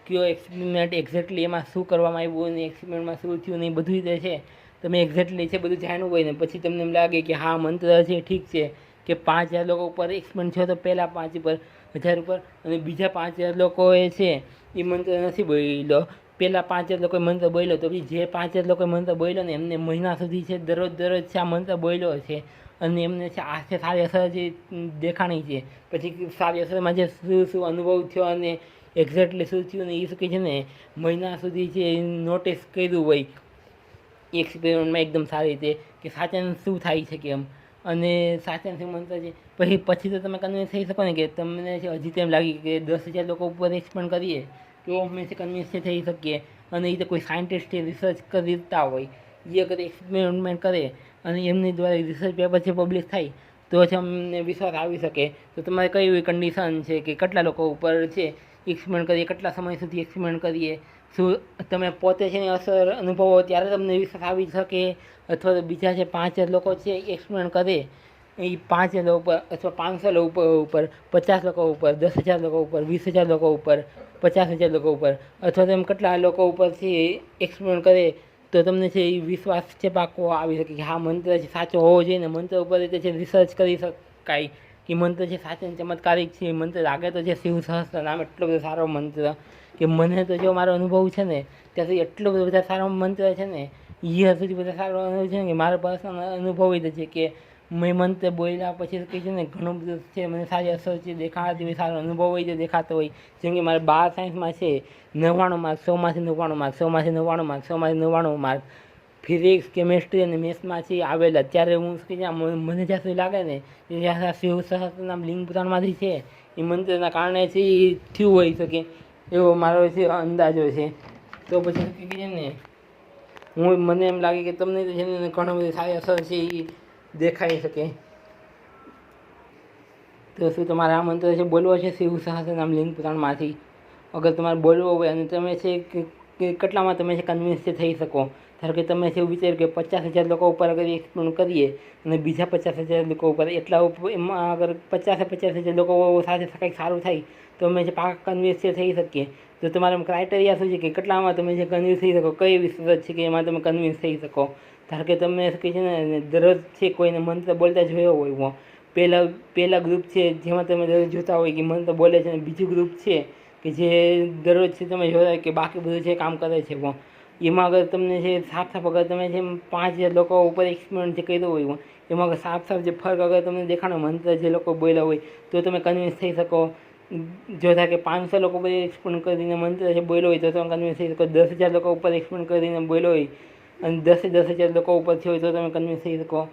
કયો એક્સપેરિમેન્ટ એક્ઝેક્ટલી એમાં શું કરવામાં આવ્યું અને એક્સપેરિમેન્ટમાં શું થયું ને એ બધું રીતે છે તમે એક્ઝેક્ટલી છે બધું જાણવું હોય ને પછી તમને એમ લાગે કે હા મંત્ર છે ઠીક છે કે 5000 લોકો ઉપર એક્સપેરિમેન્ટ થયો તો પહેલાં 5 ઉપર 1000 ઉપર અને બીજા 5000 લોકોએ છે એ મંત્ર નથી બોલ્યો, પહેલાં 5000 લોકોએ મંત્ર બોલ્યો તો પછી જે 5000 લોકોએ મંત્ર બોલ્યો ને એમને મહિના સુધી છે દરરોજ છે આ મંત્ર બોલ્યો છે અને એમને છે આ છે સારી અસર જે દેખાણી છે. પછી સારી અસરમાં જે શું અનુભવ થયો અને એક્ઝેક્ટલી શું થયું ને એ શું કહે છે ને મહિના સુધી છે નોટિસ કર્યું હોય એક્સપેરિમેન્ટમાં એકદમ સારી રીતે કે સાચાને શું થાય છે કે એમ અને સાચાને શું મંત્ર છે પછી તો તમે કન્વિન્સ થઈ શકો ને કે તમને છે હજી તેમ લાગી કે 10000 લોકો ઉપર એક્સપેરિમેન્ટ કરીએ તો અમે કન્વિન્સ થઈ શકીએ અને એ તો કોઈ સાયન્ટિસ્ટ રિસર્ચ કરતા હોય એ અગર એક્સપેરિમેન્ટ કરે અને એમની દ્વારા રિસર્ચ પેપર છે પબ્લિશ થાય તો છે અમને વિશ્વાસ આવી શકે. તો તમારે કઈ એવી કન્ડિશન છે કે કેટલા લોકો ઉપર છે એક્સપેરિમેન્ટ કરીએ, કેટલા સમય સુધી એક્સપેરિમેન્ટ કરીએ, શું તમે પોતે છે અસર અનુભવો ત્યારે તમને વિશ્વાસ આવી શકે અથવા તો બીજા જે 5000 લોકો છે એક્સપેરિમેન્ટ કરે એ 5000 ઉપર અથવા 500 લોકો ઉપર 50 લોકો ઉપર 10000 લોકો ઉપર 20000 લોકો ઉપર 50000 લોકો ઉપર અથવા તો એમ કેટલા લોકો ઉપરથી એક્સપેરિમેન્ટ કરે તો તમને છે એ વિશ્વાસ છે પાકો આવી શકે કે હા મંત્ર છે સાચો હોવો જોઈએ ને મંત્ર ઉપર રીતે છે રિસર્ચ કરી શકાય કે મંત્ર છે સાચો ચમત્કારિક છે. મંત્ર લાગે તો છે શિવ સહસ્ત્ર નામ એટલો બધો સારો મંત્ર કે મને તો જો મારો અનુભવ છે ને ત્યાંથી એટલો બધો બધા સારો મંત્ર છે ને એ સુધી બધા સારો અનુભવ છે ને કે મારો પર્સનલ અનુભવ એ છે કે મેં મંત્ર બોલ્યા પછી કહે છે ને ઘણું બધું છે મને સારી અસર છે દેખાતી હોય, સારો અનુભવ હોય જે દેખાતો હોય. જેમ કે મારે 12 સાયન્સમાં છે 99 માર્ક, 100માંથી 99 માર્ક, 100માંથી 99 માર્ક, 100માંથી 99 માર્ક ફિઝિક્સ, કેમેસ્ટ્રી અને મેથ્સમાં છે આવેલા. ત્યારે હું મને જ્યાં સુધી લાગે ને જ્યાં શિવ સહસ્ત્ર નામ લિંગ પુરાણમાંથી છે એ મંત્રના કારણે છે એ થયું હોઈ શકે એવો મારો છે અંદાજો છે. તો પછી કહે ને મને એમ લાગે કે તમને છે ને ઘણો બધી સારી અસર છે એ દેખાઈ શકે. તો શું તમારે આ મંત્ર છે બોલવો છે શિવ સહસ્ત્ર નામ લિંગ પુરાણમાંથી? અગર તમારે બોલવો હોય અને તમે છે કે કેટલામાં તમે છે કન્વિન્સ થઈ શકો. ધારો કે તમે છે એવું વિચાર્યું કે 50000 લોકો ઉપર અગર એક્સપેરિમેન્ટ કરીએ અને બીજા 50000 લોકો ઉપર એટલા એમાં અગર 50000 લોકો સાથે કંઈક સારું થાય તો અમે જે પાકા કન્વિન્સ થઈ શકીએ. તો તમારા ક્રાઇટેરિયા શું છે કે કેટલામાં તમે જે કન્વિન્સ થઈ શકો, કઈ રિસર્ચ છે કે એમાં તમે કન્વિન્સ થઈ શકો. ધારો કે તમે કહે છે ને દરરોજ છે કોઈને મંત્ર બોલતા જોયો હોય પહેલા ગ્રુપ છે જેમાં તમે દરરોજ જોતા હોય કે મંત્ર બોલે છે અને બીજું ગ્રુપ છે કે જે દરરોજ છે તમે જોતા કે બાકી બધું છે કામ કરે છે એમાં અગર તમને છે સાફ અગર તમે જે 5000 લોકો ઉપર એક્સપેરિમેન્ટ જે કર્યો હોય એમાં અગર સાફ જે ફરક અગર તમને દેખાડો મંત્ર જે લોકો બોલ્યા હોય તો તમે કન્વિન્સ થઈ શકો. જો થાય કે 500 લોકો ઉપર એક્સપેરિમેન્ટ કરીને મંત્ર છે બોલ્યો હોય તો તમે કન્વિન્સ થઈ શકો. 10000 લોકો ઉપર એક્સપેરિમેન્ટ કરીને બોલ્યો હોય અને 10000 લોકો ઉપરથી હોય તો તમે કન્વિન્સ થઈ શકો.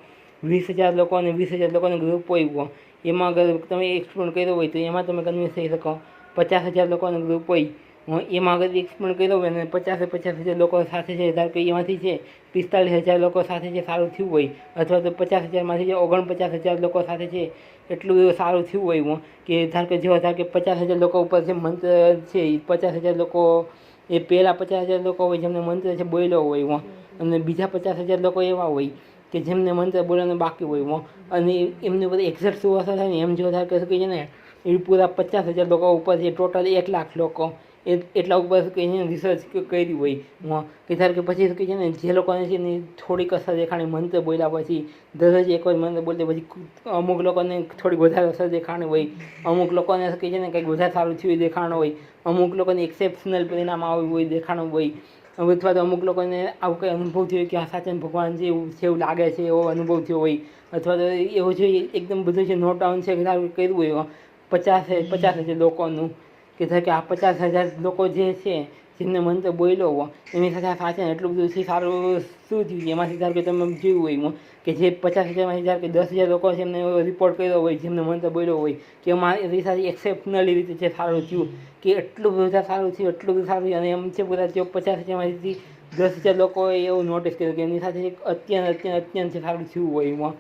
20000 લોકો અને 20000 લોકોનો ગ્રુપ હોય એમાં અગર તમે એક્સપેરિમેન્ટ કર્યો હોય તો એમાં તમે કન્વિન્સ થઈ શકો. 50000 લોકોનો ગ્રુપ હોય એમાં અગર એક્સપેરિમેન્ટ કર્યો હોય અને 50000 લોકો સાથે છે ધારો કે એમાંથી છે 45000 લોકો સાથે જે સારું થયું હોય અથવા તો 50000માંથી જે 49000 લોકો સાથે છે એટલું બધું સારું થયું હોય કે ધારો કે 50000 લોકો ઉપર જે મંત્ર છે 50000 લોકો એ પહેલાં 50,000 લોકો હોય જેમને મંત્ર છે બોલ્યો હોય અને બીજા 50,000 લોકો એવા હોય કે જેમને મંત્ર બોલવાનું બાકી હોય અને એમની બધી એક્ઝેક્ટ શું અસર થાય ને એમ જો ધાર કે છે ને એ પૂરા 50,000 લોકો ઉપર છે ટોટલ 1,00,000 લોકો એટલા ઉપર કે રિસર્ચ કરી હોય કે ધાર કે પછી કે છે ને જે લોકોને છે ને થોડીક અસર દેખાણી મંત્ર બોલ્યા પછી દરરોજ એક વાર મંત્ર બોલते પછી અમુક લોકોને થોડીક વધારે અસર દેખાણી હોય, અમુક લોકોને કે છે ને કંઈક વધારે સારું થયું દેખાણું હોય, અમુક લોકોને એક્સેપ્શનલ પરિણામ આવ્યું હોય દેખાણું હોય, અથવા તો અમુક લોકોને આવું કંઈ અનુભવ થયો કે આ સાચે ભગવાન જે એવું લાગે છે એવો અનુભવ થયો હોય, અથવા તો એવું જોઈએ એકદમ બધું છે નોટ ડાઉન છે કર્યું હોય 50,000 લોકોનું કે ધાર કે આ 50,000 લોકો જે છે જેમને મંત્ર બોલ્યો હોય એની સાથે સાચે એટલું બધું સારું શું થયું છે એમાંથી ધાર કે તમે જોયું હોય કે જે 50,000માંથી ધાર કે 10,000 લોકો છે એમને રિપોર્ટ કર્યો હોય જેમને મંત્ર બોલ્યો હોય કે એમાં એની સાથે એક્સેપ્શનલી રીતે છે સારું થયું કે એટલું બધું સારું થયું એટલું બધું સારું થયું અને એમ છે બધા જો 50,000માંથી 10,000 લોકોએ એવું નોટિસ કર્યું કે એમની સાથે અત્યંત સારું થયું હોય એમાં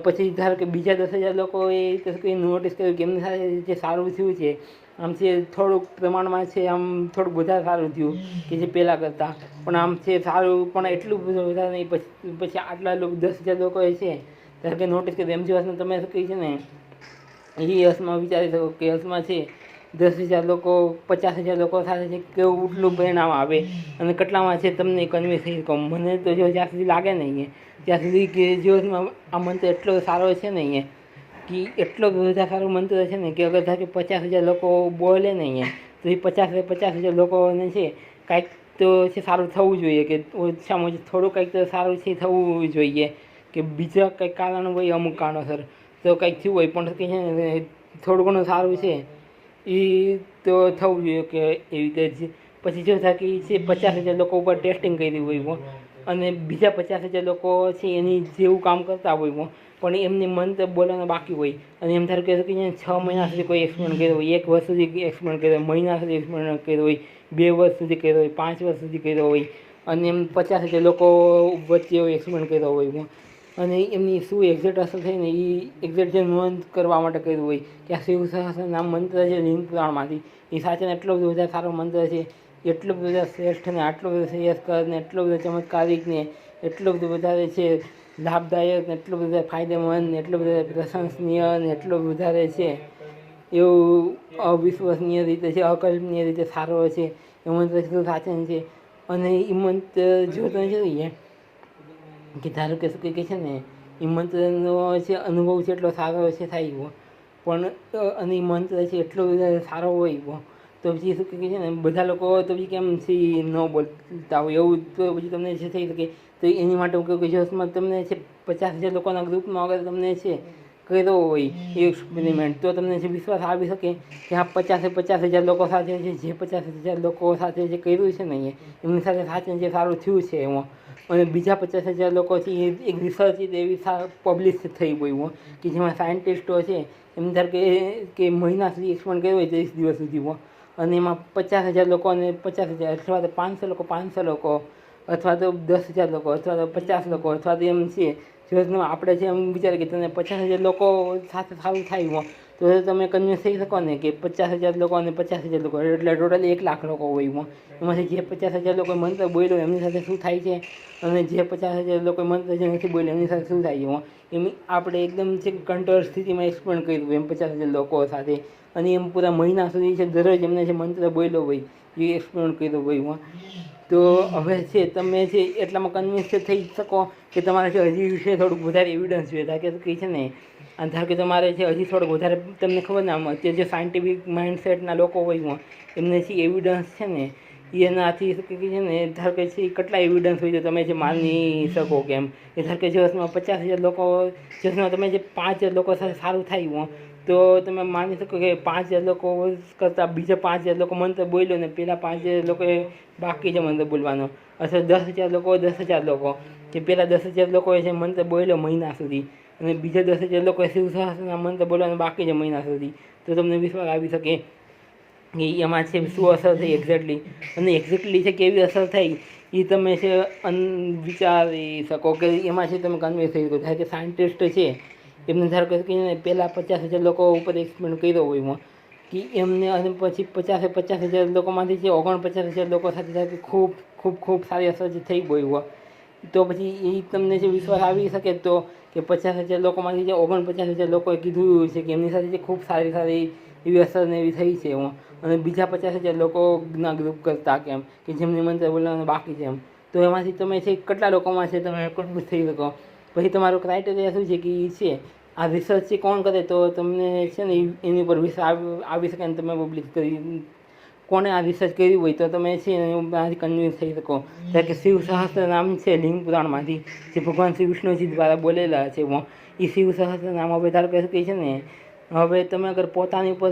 પછી ધારો કે બીજા 10,000 લોકોએ નોટિસ કર્યું કે એમની સાથે જે સારું થયું છે આમ છે થોડુંક પ્રમાણમાં છે આમ થોડુંક વધારે સારું થયું કે જે પહેલાં કરતાં પણ આમ છે સારું પણ એટલું બધું વધારે નહીં પછી આટલા 10,000 લોકોએ છે ધારો કે નોટિસ કર્યું એમ જે તમે શું કહી છે ને એ હસમાં વિચારી શકો કે હસમાં છે 10,000 લોકો 50,000 લોકો સાથે છે કેવું એટલું પરિણામ આવે અને કેટલામાં છે તમને કન્વિન્સ થઈ શકો. મને તો જો જ્યાં સુધી લાગે નહીં ત્યાં સુધી કે જીવનમાં આ મંત્ર એટલો સારો છે ને અહીંયા કે એટલો બધા સારો મંત્ર છે ને કે અગર ધારો કે 50,000 લોકો બોલે ને અહીંયા તો એ 50,000 લોકોને છે કાંઈક તો છે સારું થવું જોઈએ કે ઓછામાં ઓછું થોડું કંઈક તો સારું છે થવું જોઈએ કે બીજા કંઈક કારણ હોય અમુક કારણોસર તો કંઈક થયું હોય પણ કે છે ને થોડું ઘણું સારું છે એ તો થવું જોઈએ કે એવી રીતે પછી જો થાય કે છે 50,000 લોકો ઉપર ટેસ્ટિંગ કરી હોય અને બીજા 50,000 લોકો છે એની જેવું કામ કરતા હોય પણ એમની મંત્ર બોલવાનું બાકી હોય અને એમ ધારો કે 6 મહિના સુધી કોઈ એક્સપેરિમેન્ટ કર્યો હોય, 1 વર્ષ સુધી એક્સપેરિમેન્ટ કર્યો હોય, મહિના સુધી એક્સપેરિમેન્ટ કર્યો હોય, 2 વર્ષ સુધી કર્યો હોય, 5 વર્ષ સુધી કર્યો હોય અને એમ 50,000 લોકો વચ્ચે એક્સપેરિમેન્ટ કર્યો હોય અને એમની શું એક્ઝેક્ટ અસર થઈ ને એ એક્ઝેક્ટ જે નોંધ કરવા માટે કર્યું હોય કે આ શિવ સહસ્ત્ર નામ મંત્ર છે લિંગ પુરાણમાંથી એ સાચે એટલો બધો વધારે સારો મંત્ર છે, એટલો બધા શ્રેષ્ઠ ને આટલો બધો શ્રેયસ્કર ને એટલો બધો ચમત્કારિક ને એટલો બધો વધારે છે લાભદાયક ને એટલો બધો ફાયદેમંદ ને એટલો બધો પ્રશંસનીય ને એટલો વધારે છે એવું અવિશ્વસનીય રીતે છે, અકલ્પનીય રીતે સારો છે એ મંત્ર શું સાચે છે. અને એ મંત્ર જો તમે જોઈએ કે ધારો કે શું કહે છે ને એ મંત્રનો છે અનુભવ છે એટલો સારો છે થાય પણ અને એ મંત્ર છે એટલો બધા સારો હોય તો પછી શું કહે છે ને બધા લોકો તો પછી કેમ સી ન બોલતા હોય એવું તો પછી તમને જે થઈ શકે તો એની માટે હું કહું કે જો તમને છે 50,000 લોકોના ગ્રુપમાં અગર તમને છે કર્યો હોય એ એક્સપેરિમેન્ટ તો તમને જે વિશ્વાસ આવી શકે કે આ 50,000 લોકો સાથે છે જે 50,000 લોકો સાથે જે કર્યું છે ને એમની સાથે સાચે જે સારું થયું છે એમાં અને બીજા 50,000 લોકો છે એ એક રિસર્ચ એવી પબ્લિશ થઈ હોય કે જેમાં સાયન્ટિસ્ટો છે એમ ધાર કે મહિના સુધી એક્સપેરિમેન્ટ કર્યો હોય 30 દિવસ સુધી અને એમાં 50,000 લોકો અને 50,000 અથવા તો 500 લોકો અથવા તો 10,000 લોકો અથવા તો 50 લોકો અથવા તો એમ છે જો આપણે છે એમ વિચારીએ કે તમને 50,000 લોકો સાથે સારું થાય તો તમે કન્વિન્સ થઈ શકો ને કે 50,000 લોકો અને 50,000 લોકો એટલે ટોટલ 1,00,000 લોકો હોય એમાંથી જે 50,000 લોકો મંત્ર બોલ્યો એમની સાથે શું થાય છે અને જે 50,000 લોકો મંત્ર જે નથી બોલ્યો એમની સાથે શું થાય એમ આપણે એકદમ છે કંટ્રોલ સ્થિતિમાં એક્સપ્લેન કર્યું એમ 50,000 લોકો સાથે અને એમ પૂરા મહિના સુધી છે દરરોજ એમને જે મંત્ર બોલ્યો હોય એ એક્સપ્લેન કર્યો હોય તો હવે છે તમે છે એટલામાં કન્વિન્સ થઈ શકો કે તમારે છે હજી વિશે થોડુંક વધારે એવિડન્સ જોઈએ ધારો કે છે ને અને ધારો કે તમારે છે હજી થોડુંક વધારે તમને ખબર ને આમ અત્યારે જે સાયન્ટિફિક માઇન્ડસેટના લોકો હોય એમને જે એવિડન્સ છે ને એનાથી શું કહે છે ને ધારો કે છે કેટલા એવિડન્સ હોય તો તમે જે માની શકો કે એમ કે ધારો કે જો 50,000 લોકો જેમાં તમે જે 5,000 લોકો સાથે સારું થાય તો તમે માની શકો કે 5,000 લોકો કરતાં બીજા 5,000 લોકો મંત્ર બોલ્યો ને પેલા 5,000 લોકોએ બાકી છે મંત્ર બોલવાનો અથવા 10,000 લોકો કે પેલા 10,000 લોકોએ છે મંત્ર બોલ્યો મહિના સુધી અને બીજા 10,000 લોકોએ શિવ સહસ્ત્રના મંત્ર બોલવાનો બાકી છે મહિના સુધી તો તમને વિશ્વાસ આવી શકે કે એમાં છે શું અસર થઈ એક્ઝેક્ટલી અને એક્ઝેક્ટલી છે કેવી અસર થઈ એ તમે છે વિચારી શકો કે એમાં છે તમે કન્વિન્સ થઈ શકો કે સાયન્ટિસ્ટ છે એમને ધારો કે પહેલાં 50,000 લોકો ઉપર એક્સપેરિમેન્ટ કર્યો હોય કે એમને અને પછી 50,000 લોકોમાંથી જે 49,000 લોકો સાથે સાથે ખૂબ ખૂબ ખૂબ સારી અસર જે થઈ ગઈ હોય, તો પછી એ તમને જે વિશ્વાસ આવી શકે તો કે 50,000 લોકોમાંથી જે 49,000 લોકોએ કીધું છે કે એમની સાથે જે ખૂબ સારી સારી એવી અસર ને એવી થઈ છે એમ, અને બીજા 50,000 લોકોના ગ્રુપ કરતા કેમ કે જેમની મંત્ર બોલવાનું બાકી છે એમ, તો એમાંથી તમે છે કેટલા લોકોમાં છે તમે કન્ફ્યુઝ થઈ શકો. પછી તમારું ક્રાઇટેરિયા શું છે કે એ છે આ રિસર્ચ છે કોણ કરે તો તમને છે ને એની ઉપર વિશ્વાસ આવી શકે ને તમે પબ્લિક કરી કોણે આ રિસર્ચ કર્યું હોય તો તમે છે એનાથી કન્વિન્સ થઈ શકો. કારણ કે શિવ સહસ્ત્ર નામ છે લિંગ પુરાણમાંથી જે ભગવાન શ્રી વિષ્ણુજી દ્વારા બોલેલા છે એ શિવ સહસ્ત્ર નામ હવે ધારો કે છે ને હવે તમે અગર પોતાની ઉપર